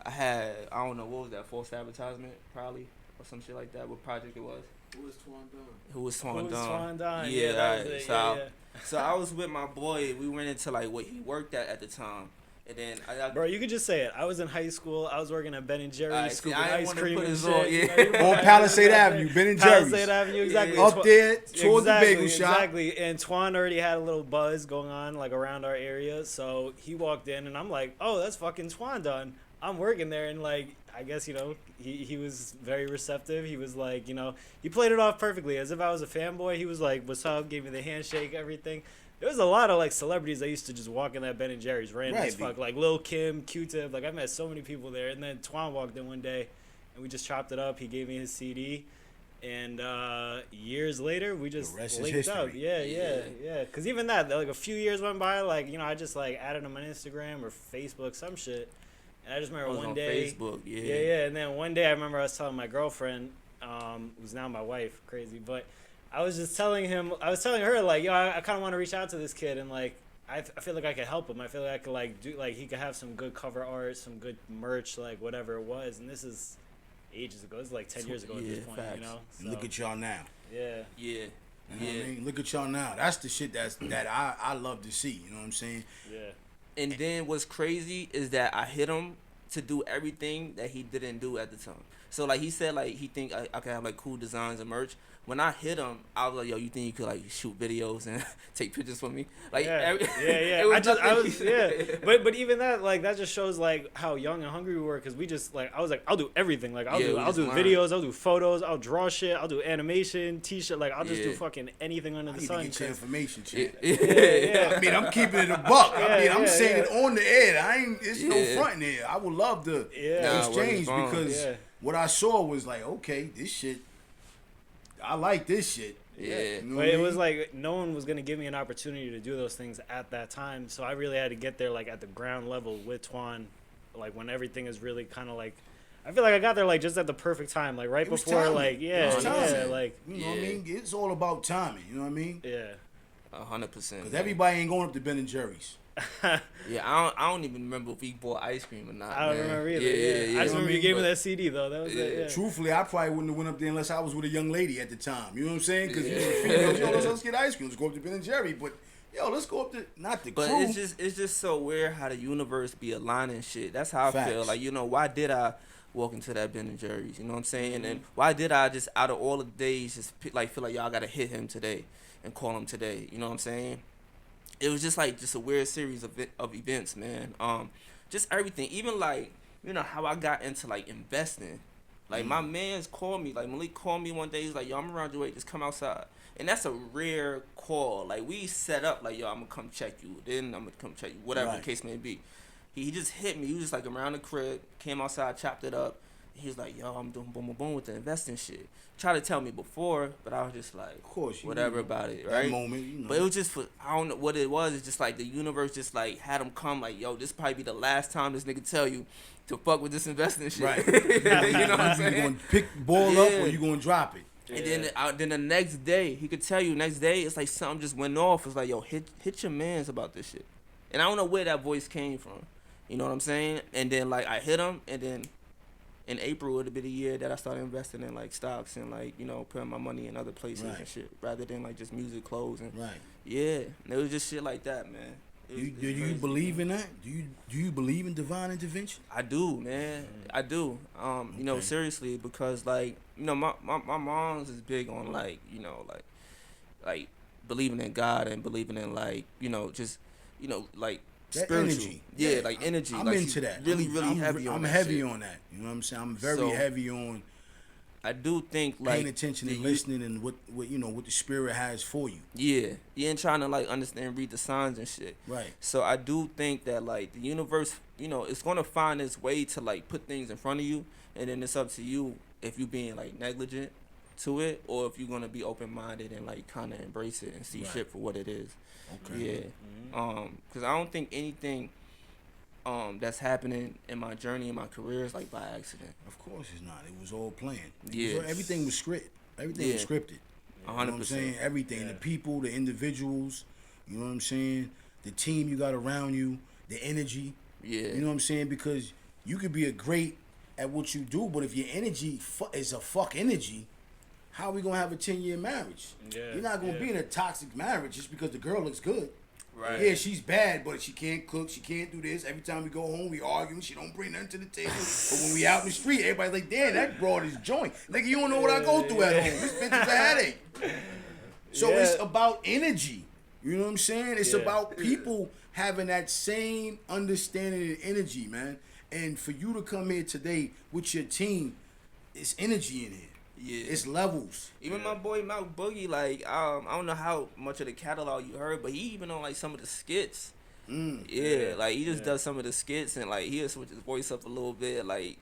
I don't know, what was that, false advertisement probably or some shit like that. What project it was? Who was Twon Don? Who was Twon Twon Don? Yeah, so I was with my boy. We went into like what he worked at the time. And then bro, you could just say it. I was in high school. I was working at Ben & Jerry's, scooping ice cream and shit. On Palisade Avenue, Ben & Jerry's. Palisade Avenue, exactly. Yeah. Up there, towards the bagel shop. Exactly. And Twon already had a little buzz going on, like, around our area. So he walked in, and I'm like, oh, that's fucking Twon Don. I'm working there, and, like, I guess, he was very receptive. He was like, he played it off perfectly. As if I was a fanboy. He was like, what's up? Gave me the handshake, everything. There was a lot of like celebrities that used to just walk in that Ben & Jerry's random as fuck, like Lil Kim, Q-Tip. Like I met so many people there, and then Twon walked in one day, and we just chopped it up. He gave me his CD, and years later we just linked up. Yeah. Because even that, like a few years went by, like I just like added him on Instagram or Facebook, some shit. And I just remember one day, Facebook, and then one day I remember I was telling my girlfriend, who's now my wife, crazy, but. I was telling her, like, I kind of want to reach out to this kid, and, like, I feel like I could help him. I feel like I could, like, do, like, he could have some good cover art, some good merch, like, whatever it was. And this is ages ago. This is, like, 10 years ago at this point, facts. So, look at y'all now. Yeah. You know what I mean? Look at y'all now. That's the shit that I love to see. You know what I'm saying? Yeah. And then what's crazy is that I hit him to do everything that he didn't do at the time. So, like, he said, like, he think I could have, like, cool designs and merch. When I hit him, I was like, yo, you think you could, like, shoot videos and take pictures for me? Like, yeah. But even that, like, that just shows, like, how young and hungry we were, because we just, like, I was like, I'll do everything. Like, I'll do videos, I'll do photos, I'll draw shit, I'll do animation, t-shirt. Like, I'll just do fucking anything under the sun. I need to get your information, Chad. Yeah. I mean, I'm keeping it a buck. I'm saying it on the air. It's no front here. I would love to exchange because what I saw was like, okay, this shit, I like this shit. Yeah. You know But it was like no one was gonna give me an opportunity to do those things at that time, so I really had to get there like at the ground level with Twon, like when everything is really kind of like. I feel like I got there like just at the perfect time, like right before, timing. like like you know what I mean. It's all about timing. You know what I mean? Yeah. 100%. Because everybody ain't going up to Ben and Jerry's. Yeah, I don't even remember if he bought ice cream or not. I don't remember either. Yeah. I just remember you gave me that CD though. That was it. Yeah. Truthfully, I probably wouldn't have went up there unless I was with a young lady at the time. You know what I'm saying? Because let's get ice cream. Let's go up to Ben and Jerry. But let's go up to not the crew. But it's just so weird how the universe be aligning shit. That's how I feel. Like, why did I walk into that Ben and Jerry's? You know what I'm saying? Mm-hmm. And why did I just out of all the days just feel like y'all gotta hit him today and call him today? You know what I'm saying? It was just a weird series of events, man. Just everything. Even like, how I got into like investing. Like my man's called me, like Malik called me one day. He's like, yo, I'm around your way, just come outside. And that's a rare call. Like we set up like, yo, I'm gonna come check you. Then I'm gonna come check you. Whatever the case may be. He just hit me. He was just like around the crib, came outside, chopped it up. He was like, yo, I'm doing boom, boom, boom with the investing shit. Tried to tell me before, but I was just like, of course, whatever about it, right? That moment, But it was just for, I don't know what it was. It's just like the universe just like had him come like, yo, this probably be the last time this nigga tell you to fuck with this investing shit. Right. You know what I'm saying? You gonna pick the ball up or you gonna drop it? And then the next day, he could tell you, next day, it's like something just went off. It's like, yo, hit your mans about this shit. And I don't know where that voice came from. You know what I'm saying? And then, like, I hit him, and then in April, it'll be the year that I started investing in, like, stocks and, like, putting my money in other places and shit, rather than, like, just music, clothes. And yeah, and it was just shit like that, man. Do you believe in that? Do you believe in divine intervention? I do, man. I do. Seriously, because, like, my mom's is big on, like, like believing in God and believing in, like, just, like, that spiritual energy. Yeah, like energy. I'm like into that. Really, really heavy on that. I'm heavy shit. on that. You know what I'm saying? I'm very heavy on. I do think like paying attention and listening and what the spirit has for you. Yeah, and trying to like understand, read the signs and shit. Right. So I do think that like the universe, it's gonna find its way to like put things in front of you, and then it's up to you if you being like negligent to it or if you're gonna be open minded and like kind of embrace it and see shit for what it is. Okay. Yeah. Because I don't think anything that's happening in my journey in my career is like by accident. Of course it's not. It was all planned. Yeah. Everything was scripted. Everything was scripted. 100%. You know what I'm saying? Everything. Yeah. The people, the individuals, you know what I'm saying? The team you got around you, the energy. Yeah. You know what I'm saying? Because you could be a great at what you do, but if your energy is a fuck energy, how are we going to have a 10-year marriage? Yeah. You're not going to be in a toxic marriage just because the girl looks good. Right. Yeah, she's bad, but she can't cook. She can't do this. Every time we go home, we arguing. She don't bring nothing to the table. But when we out in the street, everybody's like, damn, that broad is joint. Nigga, you don't know what I go through at home. This bitch is a headache. So it's about energy. You know what I'm saying? It's about people having that same understanding and energy, man. And for you to come here today with your team, it's energy in here. Yeah. It's levels. Even my boy Mount Boogie, like, I don't know how much of the catalog you heard, but he even on, like, some of the skits. Yeah, like, he just does some of the skits, and, like, he'll switch his voice up a little bit, like,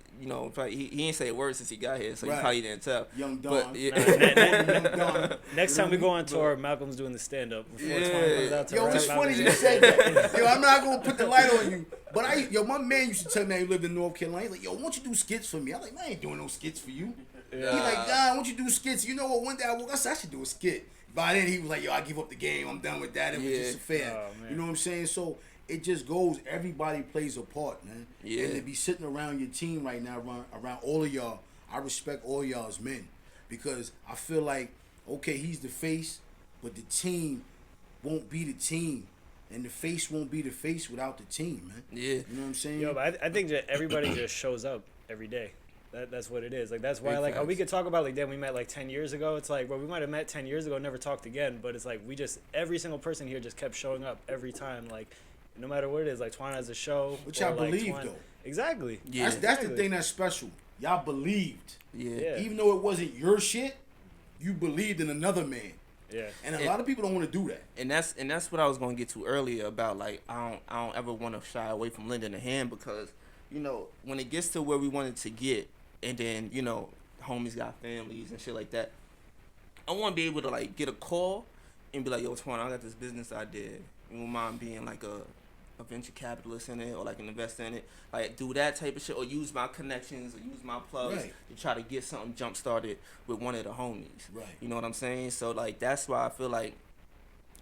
probably, he ain't say a word since he got here, so you probably didn't tell. Young Don. But, Young Don. Next time we go on tour, Malcolm's doing the stand-up. Yo, it's funny you said that. Yo, I'm not going to put the light on you, but my man used to tell me he lived in North Carolina. He's like, yo, why don't you do skits for me? I'm like, man, I ain't doing no skits for you. Yeah. He's like, why don't you do skits? You know what? One day I said I should do a skit. By then he was like, yo, I give up the game. I'm done with that. It was just a fair. Oh, you know what I'm saying? So it just goes. Everybody plays a part, man. Yeah. And to be sitting around your team right now, around all of y'all, I respect all y'all as men because I feel like, okay, he's the face, but the team won't be the team. And the face won't be the face without the team, man. Yeah. You know what I'm saying? Yo, but I think that everybody just shows up every day. That's what it is. Like, that's why, like, we could talk about, like, damn, we met, like, 10 years ago. It's like, well, we might have met 10 years ago, never talked again. But it's like, every single person here just kept showing up every time. Like, no matter what it is. Like, Twon has a show. Which I believe, though. Exactly. Yeah. That's the thing that's special. Y'all believed. Yeah. Even though it wasn't your shit, you believed in another man. Yeah. And a lot of people don't want to do that. And that's what I was going to get to earlier about, like, I don't ever want to shy away from lending a hand because, when it gets to where we wanted to get, and then, homies got families and shit like that, I want to be able to like get a call and be like, yo, Twon, I got this business idea. You won't mind being like a venture capitalist in it or like an investor in it, like do that type of shit, or use my connections or use my plugs to try to get something jump started with one of the homies. Right. You know what I'm saying? So like that's why I feel like,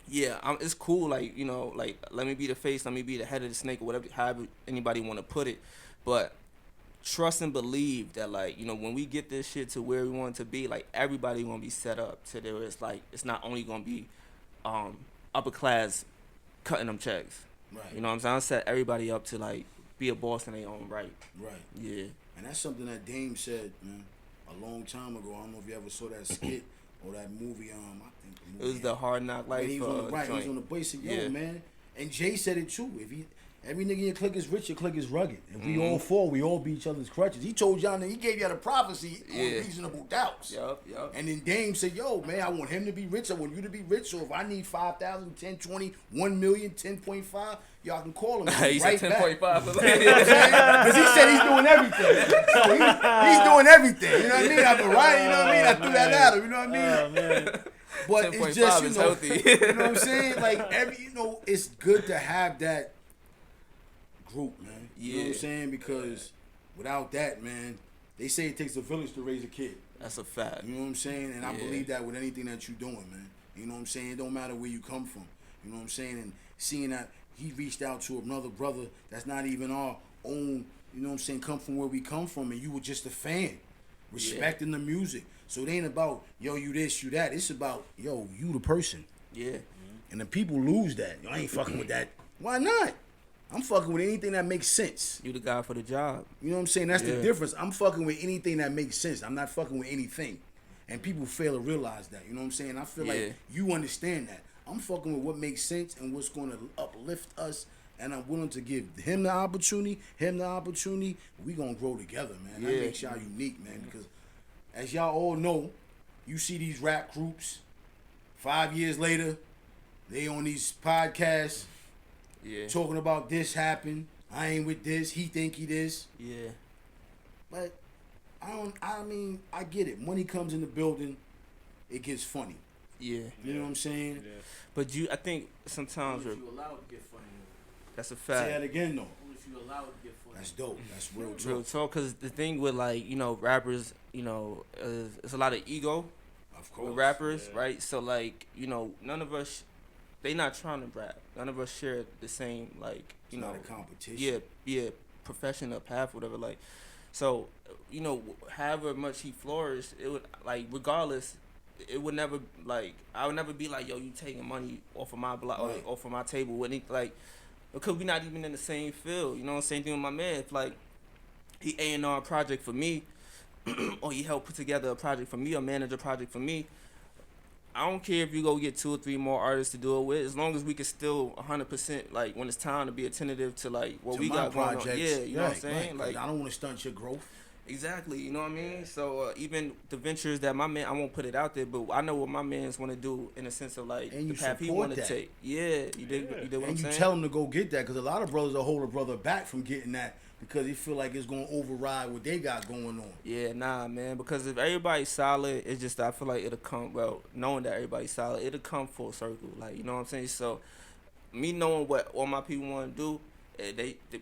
yeah, it's cool. Like, you know, like let me be the face, let me be the head of the snake, or whatever, however anybody want to put it. But trust and believe that, like, you know, when we get this shit to where we want it to be, like everybody gonna be set up to there. It's like it's not only gonna be upper class cutting them checks. Right. You know what I'm saying? I set everybody up to like be a boss in their own right. Right. Yeah. And that's something that Dame said, man, a long time ago. I don't know if you ever saw that skit or that movie. I think the movie. It was the Hard Knock Life. He was on the, right. He was on the base. Said, yo, man. And Jay said it too. If he, every nigga in your clique is rich, your clique is rugged. If we all fall, we all be each other's crutches. He told y'all, he gave y'all the prophecy on reasonable doubts. Yup. And then Dame said, yo, man, I want him to be rich. I want you to be rich. So if I need 5,000, 10, 20, 1 million, 10.5, y'all can call him. He right said 10.5. You know what I'm saying? Because he said he's doing everything. So he's doing everything. You know what I mean? I can write, you know what I mean? I threw that at him. You know what I mean? Oh, man. But it's just, you know, healthy. you know what I'm saying? Like, you know, it's good to have that group, man. You know what I'm saying? Because without that, man, they say it takes a village to raise a kid. That's a fact. You know what I'm saying? And I believe that with anything that you're doing, man. You know what I'm saying? It don't matter where you come from. You know what I'm saying? And seeing that he reached out to another brother that's not even our own, you know what I'm saying, come from where we come from, and you were just a fan, respecting the music. So it ain't about, yo, you this, you that. It's about, yo, you the person. Yeah. And the people lose that. Yo, I ain't fucking with that. Why not? I'm fucking with anything that makes sense. You the guy for the job. You know what I'm saying? That's the difference. I'm fucking with anything that makes sense. I'm not fucking with anything. And people fail to realize that. You know what I'm saying? I feel like you understand that. I'm fucking with what makes sense and what's going to uplift us. And I'm willing to give him the opportunity. We going to grow together, man. That makes y'all unique, man. Because as y'all all know, you see these rap groups, 5 years later, they on these podcasts talking about this happened. I ain't with this. He think he this. Yeah. But I get it. Money comes in the building, it gets funny. Yeah. You know what I'm saying? Yeah. But I think sometimes if you allow it to get funny. That's a fact. Say that again, though. If you allow it to get funny. That's dope. That's real talk. Real talk, because the thing with, like, you know, rappers, you know, it's a lot of ego. Of course. With rappers, right? So, like, you know, none of us, they not trying to rap. None of us share the same, like, you know. It's not a competition. Yeah, profession or path, whatever, like. So, you know, however much he flourished, it would, like, regardless, it would never, like, I would never be like, yo, you taking money off of my block, or off of my table, wouldn't he? Like, because we not even in the same field, you know, same thing with my man. If, like, he A&R a project for me, or he helped put together a project for me, or manage a project for me, I don't care if you go get 2 or 3 more artists to do it with, as long as we can still 100%, like, when it's time to be attentive to, like, what we got going on. Yeah, you know what I'm saying? Like, Like, I don't want to stunt your growth. exactly, you know what I mean? So, even the ventures that my man, I won't put it out there, but I know what my man's want to do in the sense of, like, And the you path he support want to that. take. Yeah, you did what And I'm you saying? tell him to go get that, because a lot of brothers will hold a brother back from getting that because they feel like it's going to override what they got going on. Yeah, nah, man. Because if everybody's solid, it's just, I feel like it'll come, well, knowing that everybody's solid, it'll come full circle. Like, you know what I'm saying? So, me knowing what all my people want to do,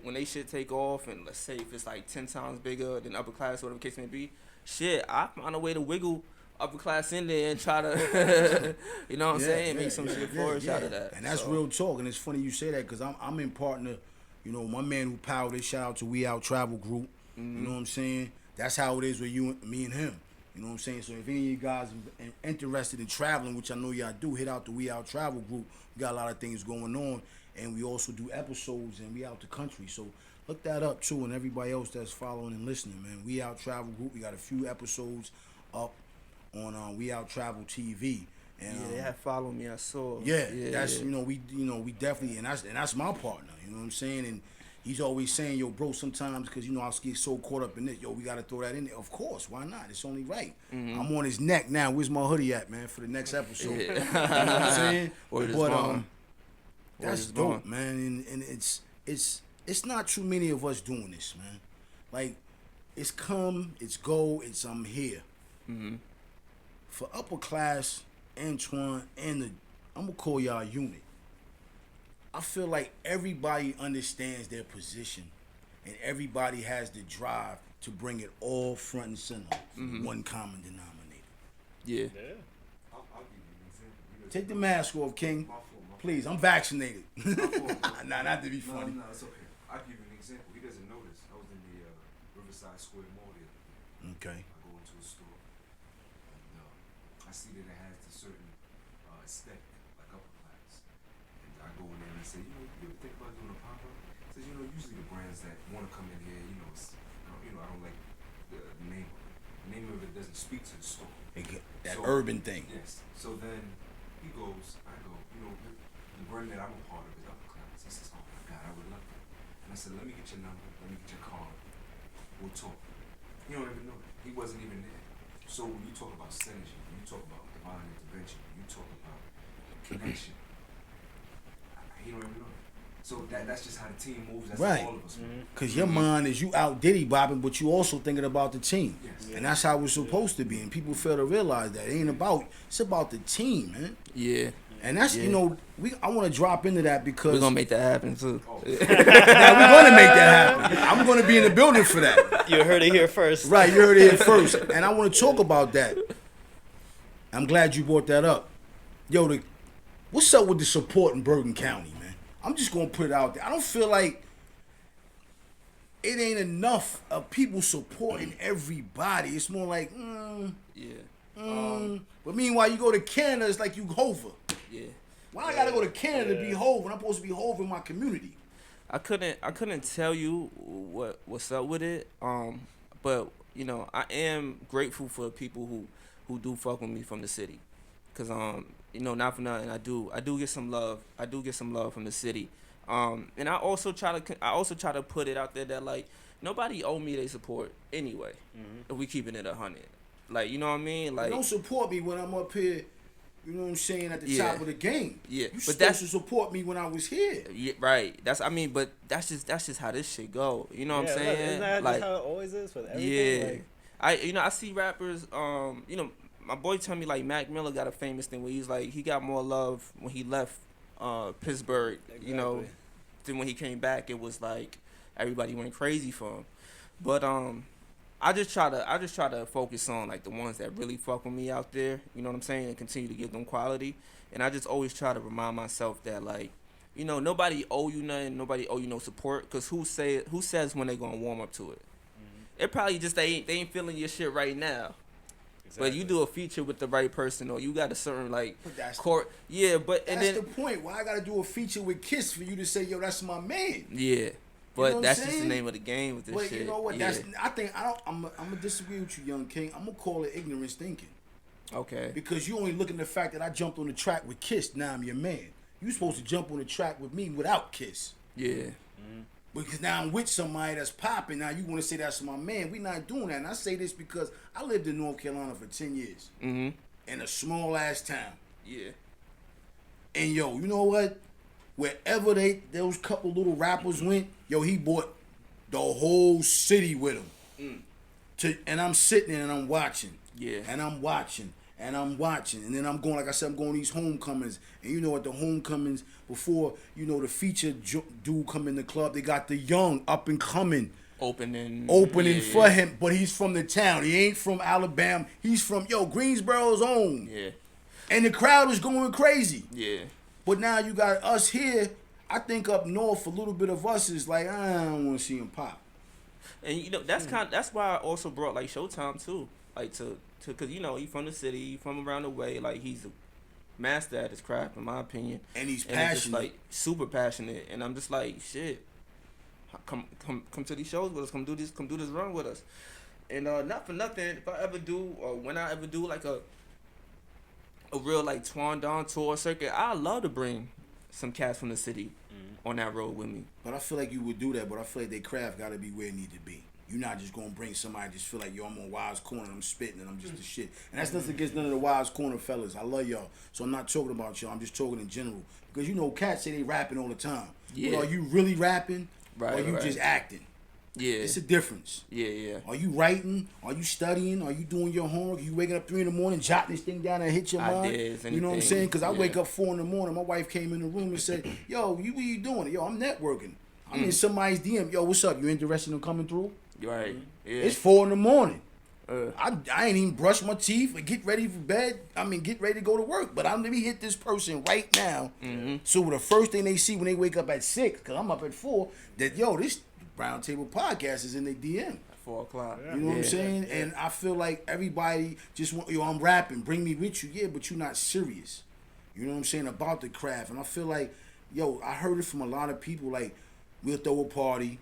when they shit take off, and let's say if it's like 10 times bigger than UpperClass, whatever the case may be, shit, I find a way to wiggle UpperClass in there and try to, you know what I'm saying, make some shit flourish out of that. And that's real talk. And it's funny you say that, because I'm in partner. You know, my man who powered this, shout out to We Out Travel Group. You know what I'm saying? That's how it is with me and him. You know what I'm saying? So if any of you guys are interested in traveling, which I know y'all do, hit out the We Out Travel Group. We got a lot of things going on. And we also do episodes, and we out the country. So look that up, too, and everybody else that's following and listening, man. We Out Travel Group. We got a few episodes up on We Out Travel TV. And, yeah, they have followed me. I saw. That's we definitely, and that's my partner. You know what I'm saying? And he's always saying, yo, bro, sometimes, because I get so caught up in this, yo, we gotta throw that in there. Of course, why not? It's only right. I'm on his neck now. Where's my hoodie at, man, for the next episode? You know what I'm saying? That's dope, man. And it's not too many of us doing this, man. Like, it's come, it's go, it's I'm here. for UpperClass and Twon and I'm gonna call y'all unit. I feel like everybody understands their position, and everybody has the drive to bring it all front and center. One common denominator. Yeah. I'll give you an example. Take the mask off, King. Please, I'm vaccinated. Nah, not to be funny. No, it's okay. I'll give you an example. He doesn't know this. I was in the Riverside Square Mall the other day. Okay. I go into a store, and I see that it has a certain aesthetic, like UpperClass. And I go in there and I say, you ever think about doing a pop-up? He says, usually the brands that want to come in here, I don't like the name of it. The name of it doesn't speak to the store. That urban thing. Yes. So then he goes, I go, the brand that I'm a part of is UpperClass. He says, oh my God, I would love that. And I said, let me get your number, let me get your card. We'll talk. He don't even know that. He wasn't even there. So when you talk about synergy, when you talk about divine intervention, when you talk about connection, he don't even know that. So that's just how the team moves. That's Right. how all of us move. Because your mind is you out diddy bobbing, but you also thinking about the team. Yes. And that's how it's supposed to be. And people fail to realize that. It ain't about, it's about the team, man. Yeah. And that's, I want to drop into that because. We're going to make that happen, too. Now, we're going to make that happen. I'm going to be in the building for that. You heard it here first. Right, you heard it here first. And I want to talk about that. I'm glad you brought that up. Yo, what's up with the support in Bergen County, man? I'm just going to put it out there. I don't feel like it ain't enough of people supporting everybody. It's more like, but meanwhile, you go to Canada, it's like you Hova. Yeah. Why I gotta go to Canada to be Hova when I'm supposed to be Hova in my community? I couldn't tell you what's up with it. But I am grateful for people who do fuck with me from the city, cause not for nothing, I do get some love. I do get some love from the city. And I also try to put it out there that like nobody owe me their support anyway. If we keeping it 100, like you know what I mean, like don't support me when I'm up here. You know what I'm saying, at the top of the game. Yeah, you supposed to support me when I was here. Yeah, right. But that's just how this shit go. You know what I'm saying? Isn't that like, just how it always is with everything? Yeah. I see rappers. My boy told me like Mac Miller got a famous thing where he's like he got more love when he left Pittsburgh. Exactly. Than when he came back. It was like everybody went crazy for him. But I just try to focus on like the ones that really fuck with me out there, you know what I'm saying, and continue to give them quality. And I just always try to remind myself that like, nobody owe you nothing, nobody owe you no support, cause who says when they gonna warm up to it? It probably just they ain't feeling your shit right now. Exactly. But you do a feature with the right person, or you got a certain like court. Yeah, but and that's then the point. Why I gotta do a feature with Kiss for you to say, yo, that's my man? Yeah. But that's just the name of the game with this shit. But you know what? Yeah. I'm gonna disagree with you, Young King. I'm gonna call it ignorance thinking. Okay. Because you only look at the fact that I jumped on the track with Kiss. Now I'm your man. You supposed to jump on the track with me without Kiss. Yeah. Because now I'm with somebody that's popping. Now you want to say that's my man. We not doing that. And I say this because I lived in North Carolina for 10 years. In a small ass town. Yeah. And yo, you know what? Wherever those couple little rappers went, yo, he brought the whole city with him. And I'm sitting there and I'm watching. Yeah. And I'm watching. And I'm watching. And then I'm going, like I said, I'm going to these homecomings. And at the homecomings, before, the feature dude come in the club, they got the young, up and coming. Opening for him. But he's from the town. He ain't from Alabama. He's from, Greensboro's own. Yeah. And the crowd is going crazy. Yeah. But now you got us here. I think up north, a little bit of us is like, I don't want to see him pop. And that's why I also brought like Showtime too, like to cause he from the city, he from around the way, like he's a master at his craft in my opinion. And he's passionate, just, like super passionate. And I'm just like, shit, come to these shows with us, come do this run with us. And not for nothing, if I ever do or when I ever do like a real like Twon Don tour circuit, I love to bring some cats from the city on that road with me. But I feel like you would do that, but I feel like their craft got to be where it need to be. You're not just going to bring somebody just feel like, yo, I'm on Wild's Corner and I'm spitting and I'm just the shit. And that's nothing against none of the Wild's Corner fellas. I love y'all. So I'm not talking about y'all. I'm just talking in general. Because cats say they rapping all the time. Yeah. But are you really rapping? Right, or are you just acting? Yeah. It's a difference. Yeah. Are you writing? Are you studying? Are you doing your homework? Are you waking up 3 in the morning, jotting this thing down and hit your mind? You know what I'm saying? Because I wake up 4 in the morning. My wife came in the room and said, "Yo, what you doing?" Yo, I'm networking. I'm in somebody's DM. Yo, what's up? You interested in coming through? Right. Yeah. It's 4 in the morning. I ain't even brush my teeth and get ready for bed. Get ready to go to work. But let me hit this person right now. So the first thing they see when they wake up at 6, because I'm up at 4, that, this Brown Table Podcast is in their DM. 4 o'clock. You know what I'm saying? And I feel like everybody just want, I'm rapping, bring me with you. Yeah, but you're not serious. You know what I'm saying? About the craft. And I feel like, I heard it from a lot of people, like, we'll throw a party,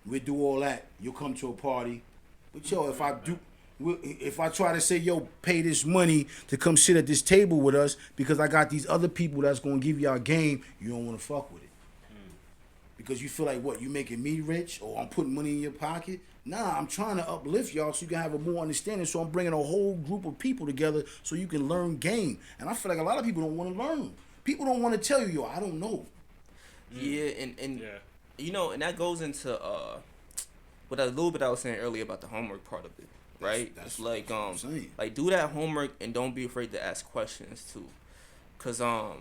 we'll do all that. You'll come to a party. But if I try to say, pay this money to come sit at this table with us because I got these other people that's going to give y'all game, you don't want to fuck with it. Because you feel like, what, you making me rich or I'm putting money in your pocket? Nah, I'm trying to uplift y'all so you can have a more understanding. So I'm bringing a whole group of people together so you can learn game. And I feel like a lot of people don't want to learn. People don't want to tell you, I don't know. Yeah, and and that goes into what a little bit I was saying earlier about the homework part of it, right? That's it's like what I'm saying. like do that homework and don't be afraid to ask questions too, cause I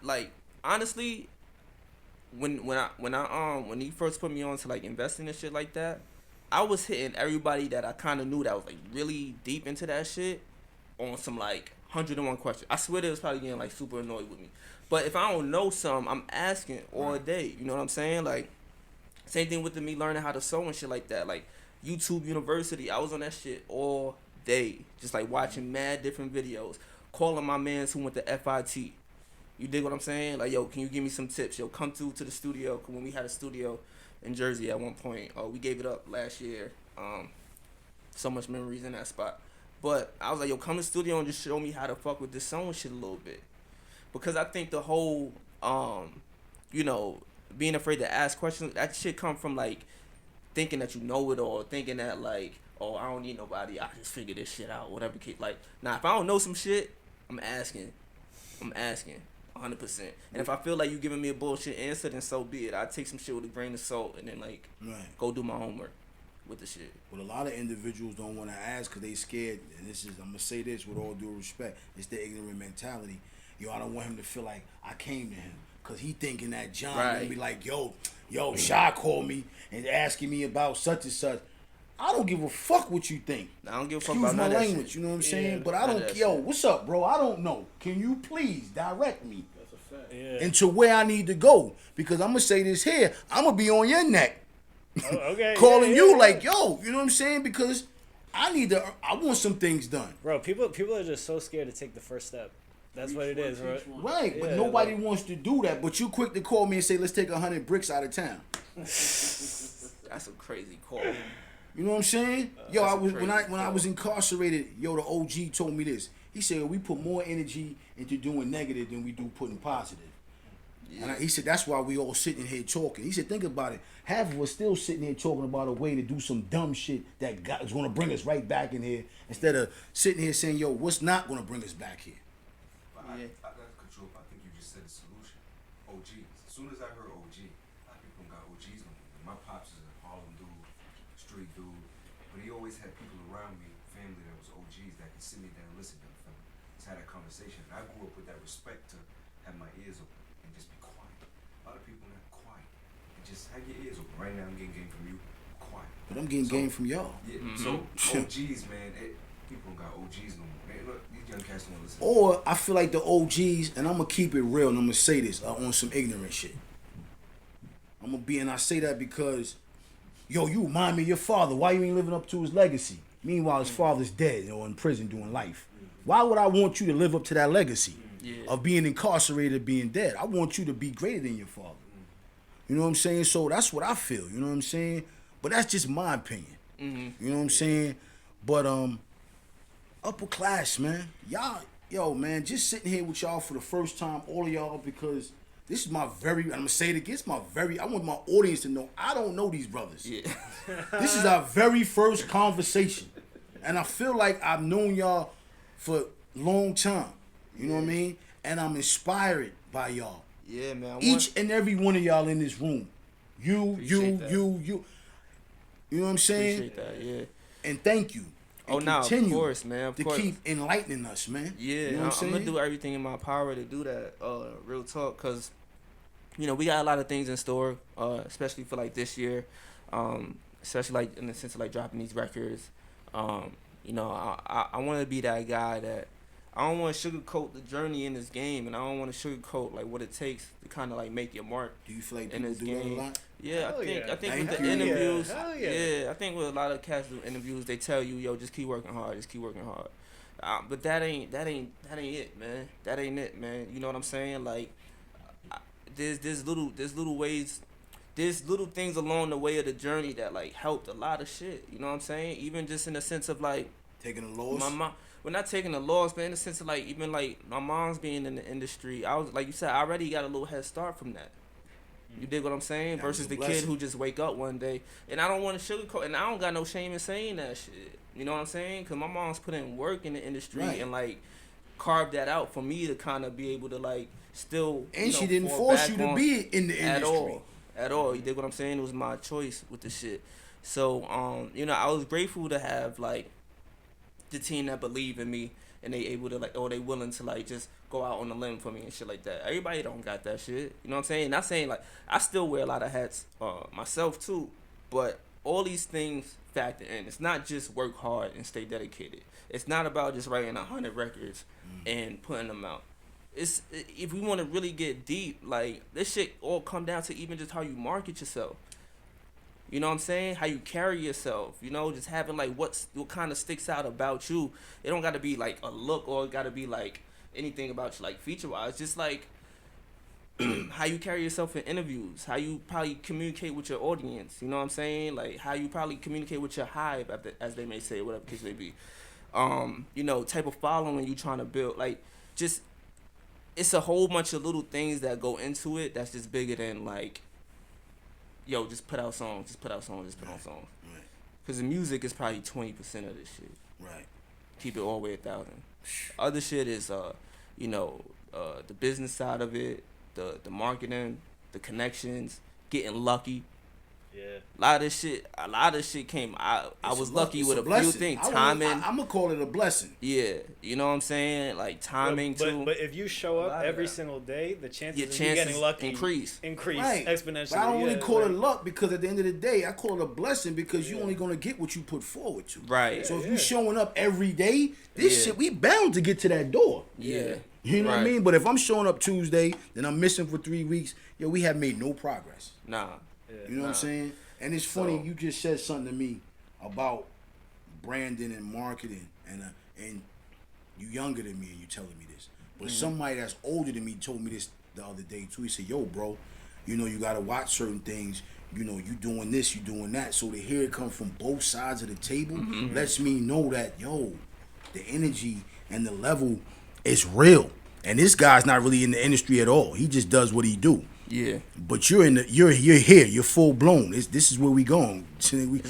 like honestly. When he first put me on to like investing and shit like that, I was hitting everybody that I kind of knew that was like really deep into that shit on some like 101 questions. I swear they was probably getting like super annoyed with me. But if I don't know something, I'm asking all day. You know what I'm saying? Like same thing with me learning how to sew and shit like that. Like YouTube University, I was on that shit all day, just like watching mad different videos, calling my mans who went to FIT. You dig what I'm saying? Like, can you give me some tips? Come through to the studio. When we had a studio in Jersey at one point, we gave it up last year. So much memories in that spot. But I was like, come to the studio and just show me how to fuck with this sewing shit a little bit. Because I think the whole, being afraid to ask questions, that shit come from, like, thinking that you know it all. Thinking that, like, I don't need nobody. I just figure this shit out. Whatever. Like, nah, if I don't know some shit, I'm asking. 100%. And if I feel like you giving me a bullshit answer, then so be it. I take some shit with a grain of salt and then go do my homework with the shit. But a lot of individuals don't want to ask because they scared. And I'm gonna say this with all due respect. It's the ignorant mentality. I don't want him to feel like I came to him because he thinking that John gonna be like, yo, Shy called me and asking me about such and such. I don't give a fuck what you think. I don't give a fuck Excuse about my none language, of that shit. you know what I'm saying? But I don't, what's up, bro? I don't know. Can you please direct me into where I need to go? Because I'm going to say this here. I'm going to be on your neck. Okay. Calling you like, yo, you know what I'm saying? Because I want some things done. Bro, people are just so scared to take the first step. That's what it is, right? Right, but nobody wants to do that. But you quick to call me and say, let's take 100 bricks out of town. That's a crazy call. You know what I'm saying? When I was incarcerated, the OG told me this. He said, we put more energy into doing negative than we do putting positive. Yeah. And he said, that's why we all sitting here talking. He said, think about it. Half of us still sitting here talking about a way to do some dumb shit that is going to bring us right back in here instead of sitting here saying, what's not going to bring us back here? I got control. I think you just said the solution. OGs. As soon as I heard OG, a lot of people got OGs on me. My pops is a Harlem dude, street dude, but he always had people around me, family that was OGs that could sit me down and listen to him. Just had a conversation. And I grew up with that respect to have my ears open and just be quiet. A lot of people not quiet. And just have your ears open. Right now I'm getting game from you. Quiet. But I'm getting game from y'all. Yeah. So OGs, man, people don't got OGs no more. Look, these young cats don't listen. Or I feel like the OGs, and I'm gonna keep it real, and I'm gonna say this on some ignorant shit. I say that because, you remind me of your father. Why you ain't living up to his legacy? Meanwhile, his father's dead or in prison doing life. Why would I want you to live up to that legacy of being incarcerated, being dead? I want you to be greater than your father. You know what I'm saying? So that's what I feel. You know what I'm saying? But that's just my opinion. You know what I'm saying? But UpperClass, man. Y'all, man, just sitting here with y'all for the first time, all of y'all, because this is I'm gonna say it again, I want my audience to know I don't know these brothers. Yeah. This is our very first conversation. And I feel like I've known y'all for a long time. You know what I mean? And I'm inspired by y'all. Yeah, man. Each and every one of y'all in this room. You know what I'm saying? Appreciate that, yeah. And thank you. And Of course, man. Of course. Keep enlightening us, man. Yeah, you know what I'm saying? gonna do everything in my power to do that. Real talk, cause you know we got a lot of things in store, especially for like this year, especially like in the sense of like dropping these records. You know, I want to be that guy that I don't want to sugarcoat the journey in this game, and I don't want to sugarcoat like what it takes to kind of like make your mark. Do you feel like in people this do game? that a lot? Yeah, I think with Thank the you. interviews, Yeah. I think with a lot of cats do interviews, they tell you, yo, just keep working hard, but that ain't it, man. That ain't it, man. You know what I'm saying? Like, there's little ways, there's little things along the way of the journey that like helped a lot of shit. You know what I'm saying? Even just in the sense of like taking a loss. my mom. We're not taking a loss, but in the sense of like even like my mom's being in the industry, I was like you said, I already got a little head start from that. You dig what I'm saying? That was Versus a the blessing. kid who just wake up one day, and I don't want to sugarcoat, and I don't got no shame in saying that shit. You know what I'm saying? Cause my mom's put in work in the industry Right. and like carved that out for me to kind of be able to like still. And you know, she didn't fall force back you to on be in the industry. at all. You dig what I'm saying? It was my choice with the shit. So you know, I was grateful to have like the team that believe in me. And they able to like, they willing to like just go out on a limb for me and shit like that. Everybody don't got that shit. You know what I'm saying? Not saying like I still wear a lot of hats myself too, but all these things factor in. It's not just work hard and stay dedicated. It's not about just writing 100 records and putting them out. It's if we want to really get deep, like this shit all come down to even just how you market yourself. You know what I'm saying? How you carry yourself. You know, just having like what kind of sticks out about you. It don't got to be like a look or it got to be like anything about you like feature wise. Just like how you carry yourself in interviews. How you probably communicate with your audience. You know what I'm saying? Like how you probably communicate with your hive, as they may say, whatever case may be. You know, type of following you trying to build. Like just it's a whole bunch of little things that go into it. That's just bigger than like. Yo, just put out songs, Right. Because the music is probably 20% of this shit. Right. Keep it all the way 1,000. Other shit is, you know, the business side of it, the marketing, the connections, getting lucky. Yeah. A lot of this shit came. I was lucky with a few things. Timing. I'm gonna call it a blessing. Yeah, you know what I'm saying? Like timing too. But if you show up every single day, the chances Your of you getting lucky increase Right. exponentially. But I don't really yeah, call like, it luck because at the end of the day, I call it a blessing because you're only gonna get what you put forward to. Right. So if you showing up every day, this shit we bound to get to that door. Yeah. You know what I mean? But if I'm showing up Tuesday, then I'm missing for 3 weeks, yo, we have made no progress. Nah. You know what I'm saying? And it's funny, you just said something to me about branding and marketing, and you younger than me and you telling me this. But somebody that's older than me told me this the other day too. He said, yo, bro, you know, you gotta watch certain things. You know, you doing this, you doing that. So to hear it come from both sides of the table lets me know that, yo, the energy and the level is real. And this guy's not really in the industry at all. He just does what he do. Yeah. But you're here. You're full blown. This is where we going. We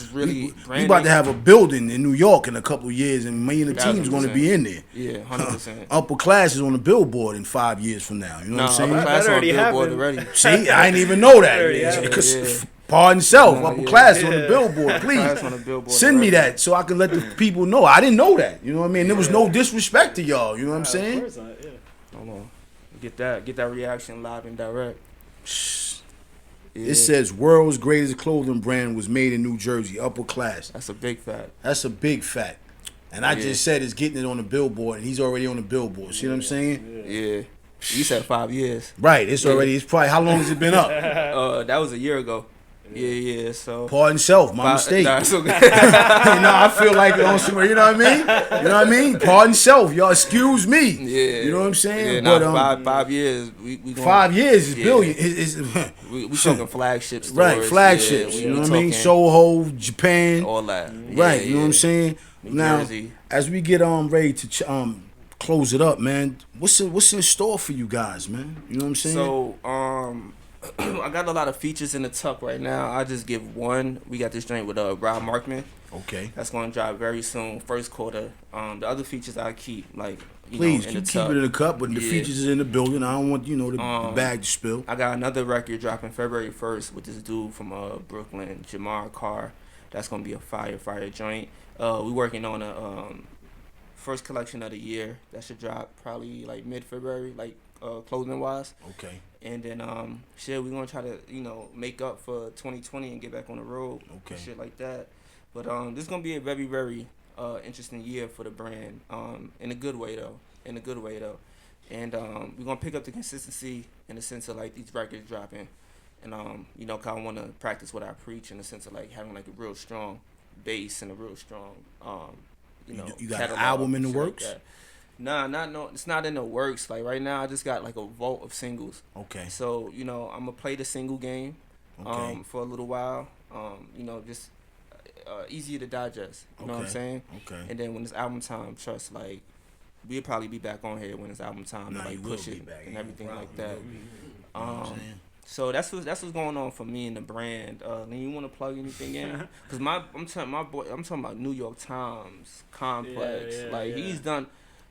about to have a building in New York in a couple of years, and me and the team's going to be in there. Yeah, 100%. UpperClass is on the billboard in 5 years from now. You know what I'm saying? UpperClass already on Billboard happened. already. See, I didn't even know that. Yeah. Pardon self, Yeah, UpperClass on the billboard. UpperClass on the Please Billboard send me already. that so I can let the people know. I didn't know that. You know what I mean? There was no disrespect to y'all. You know what I'm saying? Of course not, yeah. Hold on. Get that reaction live and direct. Yeah. It says world's greatest clothing brand was made in New Jersey, UpperClass. That's a big fact. That's a big fact. And I just said it's getting it on the billboard, and he's already on the billboard. See what I'm saying? Yeah. You said 5 years. Right. It's already, it's probably, how long has it been up? That was a year ago. Yeah. So. Pardon self, my mistake. Nah, it's okay. I feel like on some, you know what I mean? You know what I mean? Pardon self, y'all excuse me. Yeah. You know what I'm saying? Yeah, But 5 years. We going, 5 years is yeah. billion. We talking flagship stores. Right, flagships. Yeah, you know we what I mean? talking Soho, Japan. all that. Right, Yeah, you know what I'm saying? New Now, Jersey. as we get ready to close it up, man, what's in store for you guys, man? You know what I'm saying? So, I got a lot of features in the tuck right now. I just give one. We got this joint with Rob Markman. Okay. That's going to drop very soon, first quarter. The other features I keep, like, Please, in you the keep tub. it in the cup, but the features is in the building. I don't want, the bag to spill. I got another record dropping February 1st with this dude from Brooklyn, Jamar Carr. That's going to be a fire joint. We working on a first collection of the year. That should drop probably like mid-February, like clothing-wise. Okay. And then, we're going to try to, make up for 2020 and get back on the road. Okay. And shit like that. But this is going to be a very, very interesting year for the brand, in a good way, though. And we're going to pick up the consistency in the sense of, like, these records dropping. And, kind of want to practice what I preach in the sense of, like, having, like, a real strong base and a real strong, you got an album in the works? Like no, it's not in the works. Like, right now, I just got, like, a vault of singles. Okay. So, I'm going to play the single game for a little while. Just easier to digest. You know what I'm saying? Okay. And then when it's album time, trust, like, we'll probably be back on here when it's album time to, like, push it and everything like that. So that's what's going on for me and the brand. Then you want to plug anything in? Because I'm talking about New York Times, Complex. He's done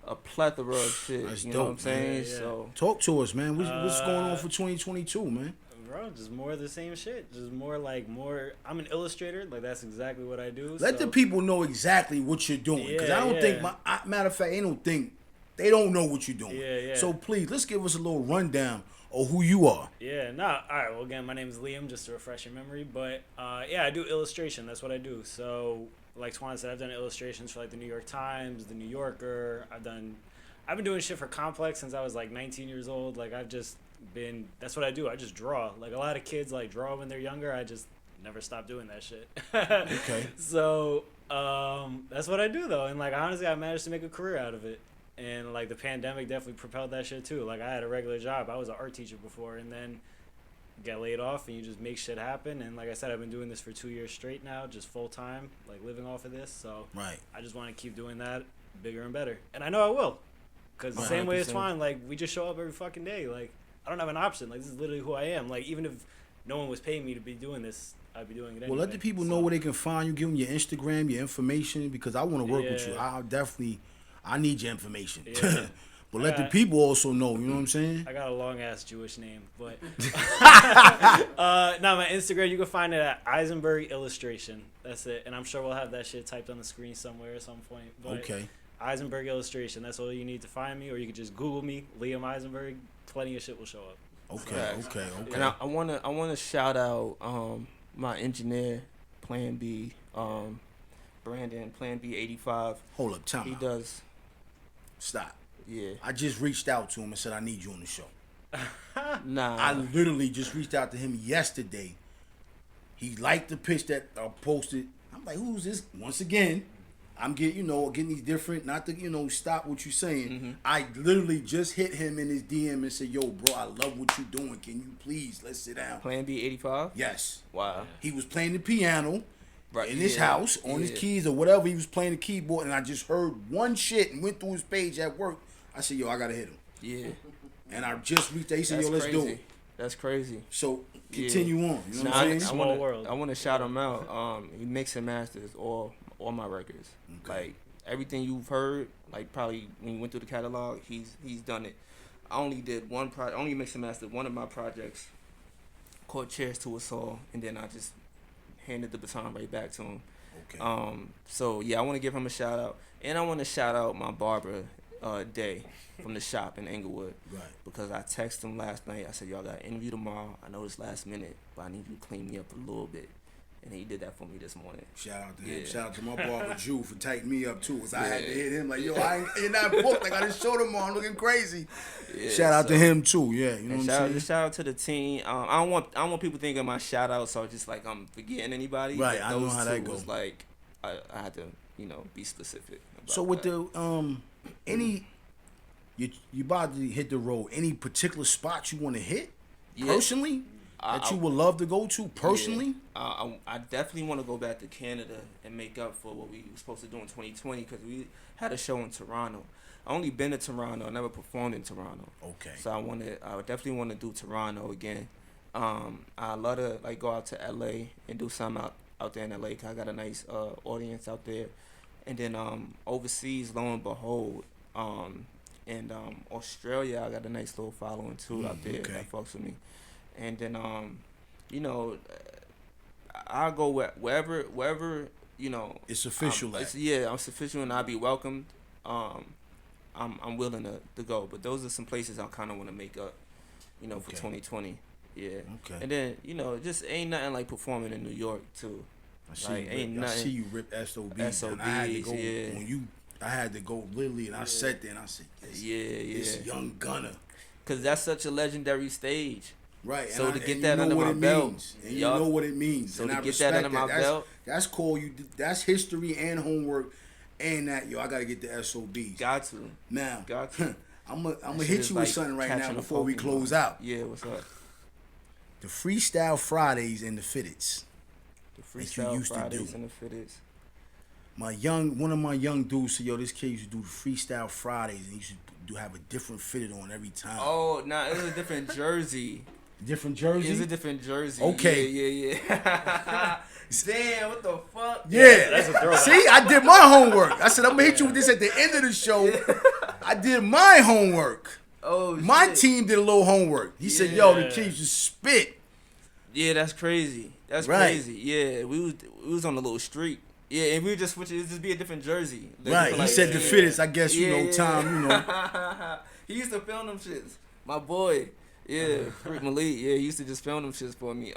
a plethora of shit. That's you dope, know what I'm saying? Yeah. So talk to us, man. What's going on for 2022, man? Bro, just more of the same shit. Just more. I'm an illustrator. Like, that's exactly what I do. Let the people know exactly what you're doing. Because I don't think, matter of fact, they don't know what you're doing. Yeah. So please, let's give us a little rundown of who you are. Yeah, all right, well, again, my name is Liam, just to refresh your memory. But, I do illustration. That's what I do. So, like Twon said, I've done illustrations for, like, the New York Times, the New Yorker. I've been doing shit for Complex since I was, like, 19 years old. Like, that's what I do. I just draw. Like, a lot of kids, like, draw when they're younger. I just never stopped doing that shit. Okay. So, that's what I do, though. And, like, honestly, I managed to make a career out of it. And, like, the pandemic definitely propelled that shit, too. Like, I had a regular job. I was an art teacher before, and then get laid off, and you just make shit happen. And, like I said, I've been doing this for 2 years straight now, just full-time, like, living off of this. So right. I just want to keep doing that bigger and better. And I know I will. Because the same way as Twon, like, we just show up every fucking day. Like, I don't have an option. Like, this is literally who I am. Like, even if no one was paying me to be doing this, I'd be doing it anyway. Well, let the people know where they can find you. Give them your Instagram, your information, because I want to work with you. I need your information. Yeah. But let the people also know, you know what I'm saying? I got a long-ass Jewish name, but... my Instagram, you can find it at Eisenberg Illustration. That's it. And I'm sure we'll have that shit typed on the screen somewhere at some point. But okay. Eisenberg Illustration, that's all you need to find me. Or you can just Google me, Liam Eisenberg. Plenty of shit will show up. Okay. And I wanna shout out my engineer, Plan B, Brandon, Plan B 85. Hold up, time. He does. Stop. Yeah. I just reached out to him and said I need you on the show. Nah. I literally just reached out to him yesterday. He liked the pitch that I posted. I'm like, who's this? Once again, I'm getting these different, not to, stop what you're saying. Mm-hmm. I literally just hit him in his DM and said, yo, bro, I love what you're doing. Can you please, let's sit down. Plan B 85? Yes. Wow. He was playing the piano in his house, on his Yeah. keys or whatever. He was playing the keyboard, and I just heard one shit and went through his page at work. I said, yo, I got to hit him. Yeah. And I just reached out. He said, That's yo, let's crazy. do it. That's crazy. So continue on. You know what I'm saying? Small world. I want to shout him out. He mixes and masters all my records. Okay. Like everything you've heard, like probably when you went through the catalog, he's done it. I only did only mixed and mastered one of my projects called Cheers to Us All, and then I just handed the baton right back to him. Okay. So yeah, I want to give him a shout out, and I want to shout out my barber, Day, from the shop in Englewood. Right. Because I texted him last night. I said, y'all got an interview tomorrow. I know it's last minute, but I need you to clean me up a little bit. And he did that for me this morning. Shout out to Yeah. him. Shout out to my barber Jew for tightening me up too. Cause I had to hit him like, yo, you're not booked. Like I just showed him on looking crazy. Yeah, shout out to him too. Yeah, you know what I'm saying. Shout out to the team. I don't want people thinking my shout out, so just like I'm forgetting anybody. Right, But I know those how two that go. was like I had to be specific. About So with that. the you about to hit the road. Any particular spots you want to hit personally that you would love to go to personally? Yeah. I definitely want to go back to Canada and make up for what we were supposed to do in 2020 because we had a show in Toronto. I only been to Toronto. I never performed in Toronto. Okay. So I definitely want to do Toronto again. I love to go out to LA and do something out there in LA. 'Cause I got a nice audience out there, and then overseas, lo and behold, in Australia, I got a nice little following too out there that fucks with me, and then you know, I go wherever you know. It's official. It's official, and I'll be welcomed. I'm willing to go, but those are some places I kind of want to make up, you know, for 2020. Yeah. Okay. And then, you know, just ain't nothing like performing in New York too. I see you rip SOBs. I had to go I had to go literally, and I sat there and I said, this young gunner, because that's such a legendary stage. Right. So to get that under my belt, and you know what it means. So to get that under my belt, that's called you. That's history and homework, and that I gotta get the SOBs. Got to. Now, to. I'm gonna hit you with something right now before we close out. Yeah, what's up? The Freestyle Fridays and the Fitteds. The Freestyle Fridays and the Fitteds. One of my young dudes said, yo, this kid used to do the Freestyle Fridays, and he used to have a different fitted on every time. Oh, nah, it was a different jersey. Different jersey? It's a different jersey. Okay. Yeah. Damn, what the fuck? Yeah. That's a throwback. See, I did my homework. I said, I'm going to hit you with this at the end of the show. I did my homework. Oh, my team did a little homework. He said, yo, the kids just spit. Yeah, that's crazy. That's crazy. Yeah, we was on a little streak. Yeah, and we just switch it. It'd just be a different jersey. Right. He said the fittest. I guess, Tom, you know. He used to film them shits. My boy. Yeah, Freak Malik. Yeah, he used to just film them shits for me.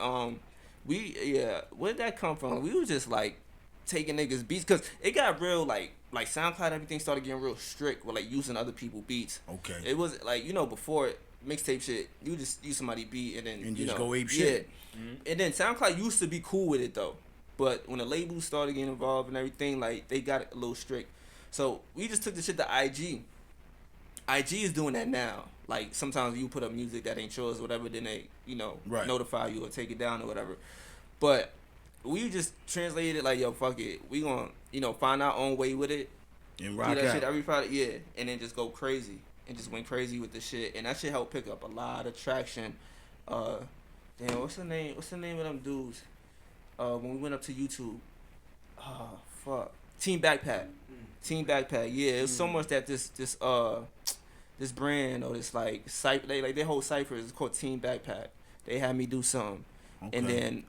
Where did that come from? We were just like taking niggas beats, because it got real like SoundCloud, everything started getting real strict with like using other people's beats. Okay. It was like, you know, before mixtape shit, you just use somebody's beat and then just go ape shit. Yeah. Mm-hmm. And then SoundCloud used to be cool with it though. But when the labels started getting involved and everything, like, they got it a little strict. So we just took the shit to IG. IG is doing that now. Like, sometimes you put up music that ain't yours or whatever, then they, you know, notify you or take it down or whatever. But we just translated it like, yo, fuck it. We gonna, you know, find our own way with it. And rock that out. Shit every Friday, yeah. And then just go crazy. And just went crazy with the shit. And that shit helped pick up a lot of traction. Damn, what's the name of them dudes? When we went up to YouTube, Team Backpack. Team Backpack, yeah. It was so much that this brand or this like site, their whole cipher is called Team Backpack. They had me do something, and then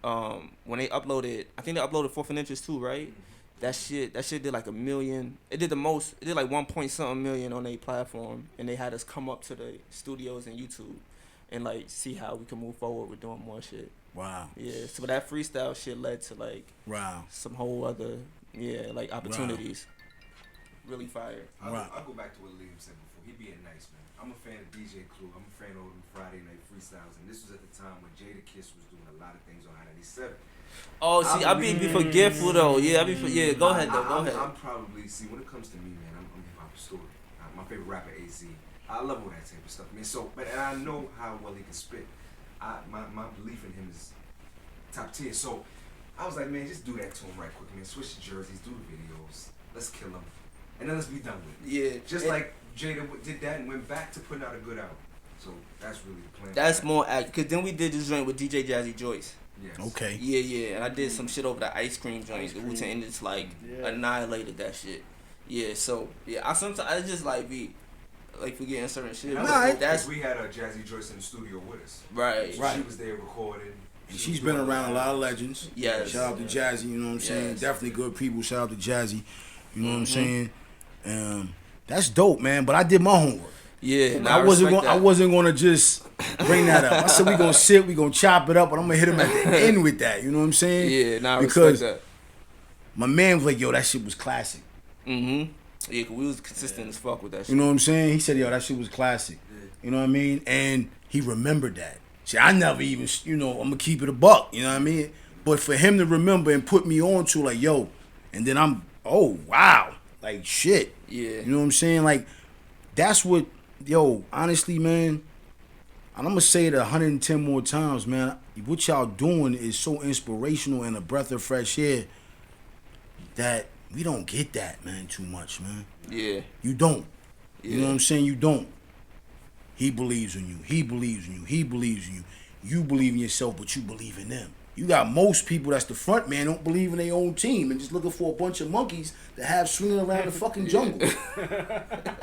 when they uploaded, I think they uploaded 4th and Inches too, right? That shit did like 1 million. It did the most. It did like 1 point something million on their platform, and they had us come up to the studios and YouTube, and like see how we can move forward with doing more shit. Wow. Yeah, so that freestyle shit led to like some whole other like opportunities. Really fire. I'll go back to what Liam said before. He being nice, man. I'm a fan of DJ Clue. I'm a fan of them Friday night freestyles, and this was at the time when Jada Kiss was doing a lot of things on I-97. Oh, see, I be forgetful though. Yeah, Go ahead. I'm probably when it comes to me, man, I'm hip hop story. My favorite rapper, AZ. I love all that type of stuff, man. So, and I know how well he can spit. My belief in him is top tier. So I was like, man, just do that to him right quick, man. Switch the jerseys, do the videos. Let's kill him. And then let's be done with it. Yeah. Just like Jada did that and went back to putting out a good album. So that's really the plan. That's more because then we did this joint with DJ Jazzy Joyce. Yes. Okay. Yeah. And I did some shit over the ice cream joint. The Wu-Tang and just like annihilated that shit. Yeah, so I just like be like forgetting certain shit. That's we had Jazzy Joyce in the studio with us. Right. She was there recording. And she's been around a lot of legends. Yeah. Shout out to Jazzy, you know what I'm saying? Definitely good people. Shout out to Jazzy. You know what I'm saying? That's dope, man. But I did my homework. Yeah, I wasn't gonna just bring that up. I said we gonna chop it up, but I'm gonna hit him at the end with that. You know what I'm saying? Yeah, because that. My man was like, yo, that shit was classic. Mm-hmm. Yeah, cause we was consistent as fuck with that shit. You know what I'm saying? He said, yo, that shit was classic. You know what I mean? And he remembered that. See, I never even, I'm gonna keep it a buck. You know what I mean? But for him to remember and put me on to like, yo, and then I'm, oh wow, like shit. Yeah. You know what I'm saying? Like, that's what. Yo, honestly, man, and I'm gonna say it 110 more times, man. What y'all doing is so inspirational and a breath of fresh air that we don't get that, man, too much, man. Yeah. You don't. Yeah. You know what I'm saying? You don't. He believes in you. He believes in you. He believes in you. You believe in yourself, but you believe in them. You got most people that's the front man don't believe in their own team and just looking for a bunch of monkeys to have swinging around the fucking jungle.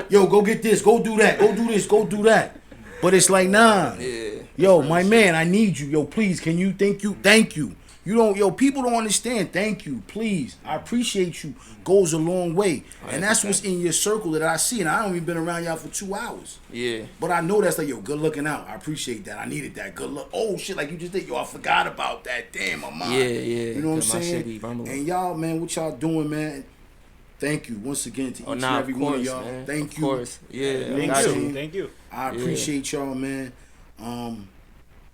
Yo, go get this, go do that, go do this, go do that. But it's like, nah. Yeah. Yo, my man, I need you. Yo, please, can you? Thank you. You don't, yo, people don't understand. Thank you, please. I appreciate you. Goes a long way. And that's what's in your circle that I see. And I don't even been around y'all for 2 hours. Yeah. But I know that's like, yo, good looking out. I appreciate that. I needed that. Good look. Oh, shit, like you just did. Yo, I forgot about that. Damn, my mind. Yeah. You know what I'm My shit saying? be rumbling. And y'all, man, what y'all doing, man? Thank you once again to each and every one of y'all. Man. Thank of you. Of course. Yeah. Thank you. I appreciate y'all, man.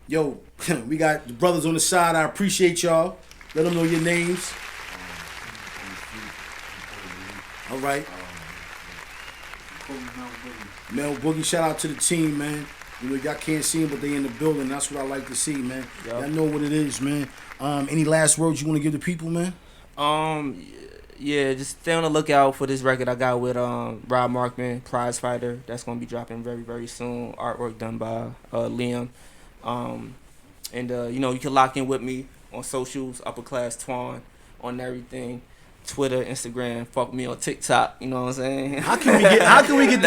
Yo, we got the brothers on the side. I appreciate y'all. Let them know your names. All right. Mel Boogie, shout out to the team, man. You know, y'all can't see them, but they in the building. That's what I like to see, man. Yep. Y'all know what it is, man. Any last words you want to give the people, man? Yeah, just stay on the lookout for this record I got with Rob Markman, Prize Fighter. That's gonna be dropping very, very soon. Artwork done by Liam. You know, you can lock in with me on socials, UpperClass Twon, on everything. Twitter, Instagram, fuck me on TikTok, you know what I'm saying? How can we get the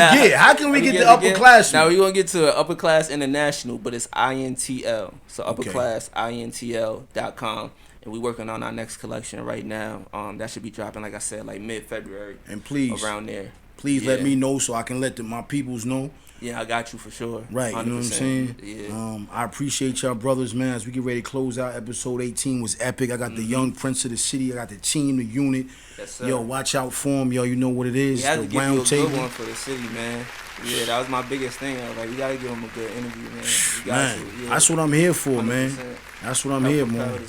UpperClass? Now we're gonna get to UpperClass International, but it's INTL. So UpperClass, INTL.com. And we working on our next collection right now. That should be dropping, like I said, like mid-February. And please, around there. Please let me know so I can let my peoples know. Yeah, I got you for sure. Right, 100%. You know what I'm saying? Yeah. I appreciate y'all brothers, man. As we get ready to close out, episode 18 was epic. I got the young prince of the city. I got the team, the unit. Yes, sir. Yo, watch out for him. Yo, you know what it is. We had the to give round you a table. good one for the city, man. Yeah, that was my biggest thing. I was like, we gotta give him a good interview, man. That's what I'm here for, 100%. man. That's what I'm here, man.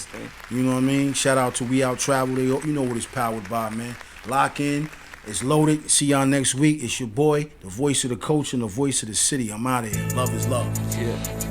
You know what I mean? Shout out to We Out Travel. You know what it's powered by, man. Lock in. It's loaded. See y'all next week. It's your boy, the voice of the coach and the voice of the city. I'm out of here. Love is love. Yeah.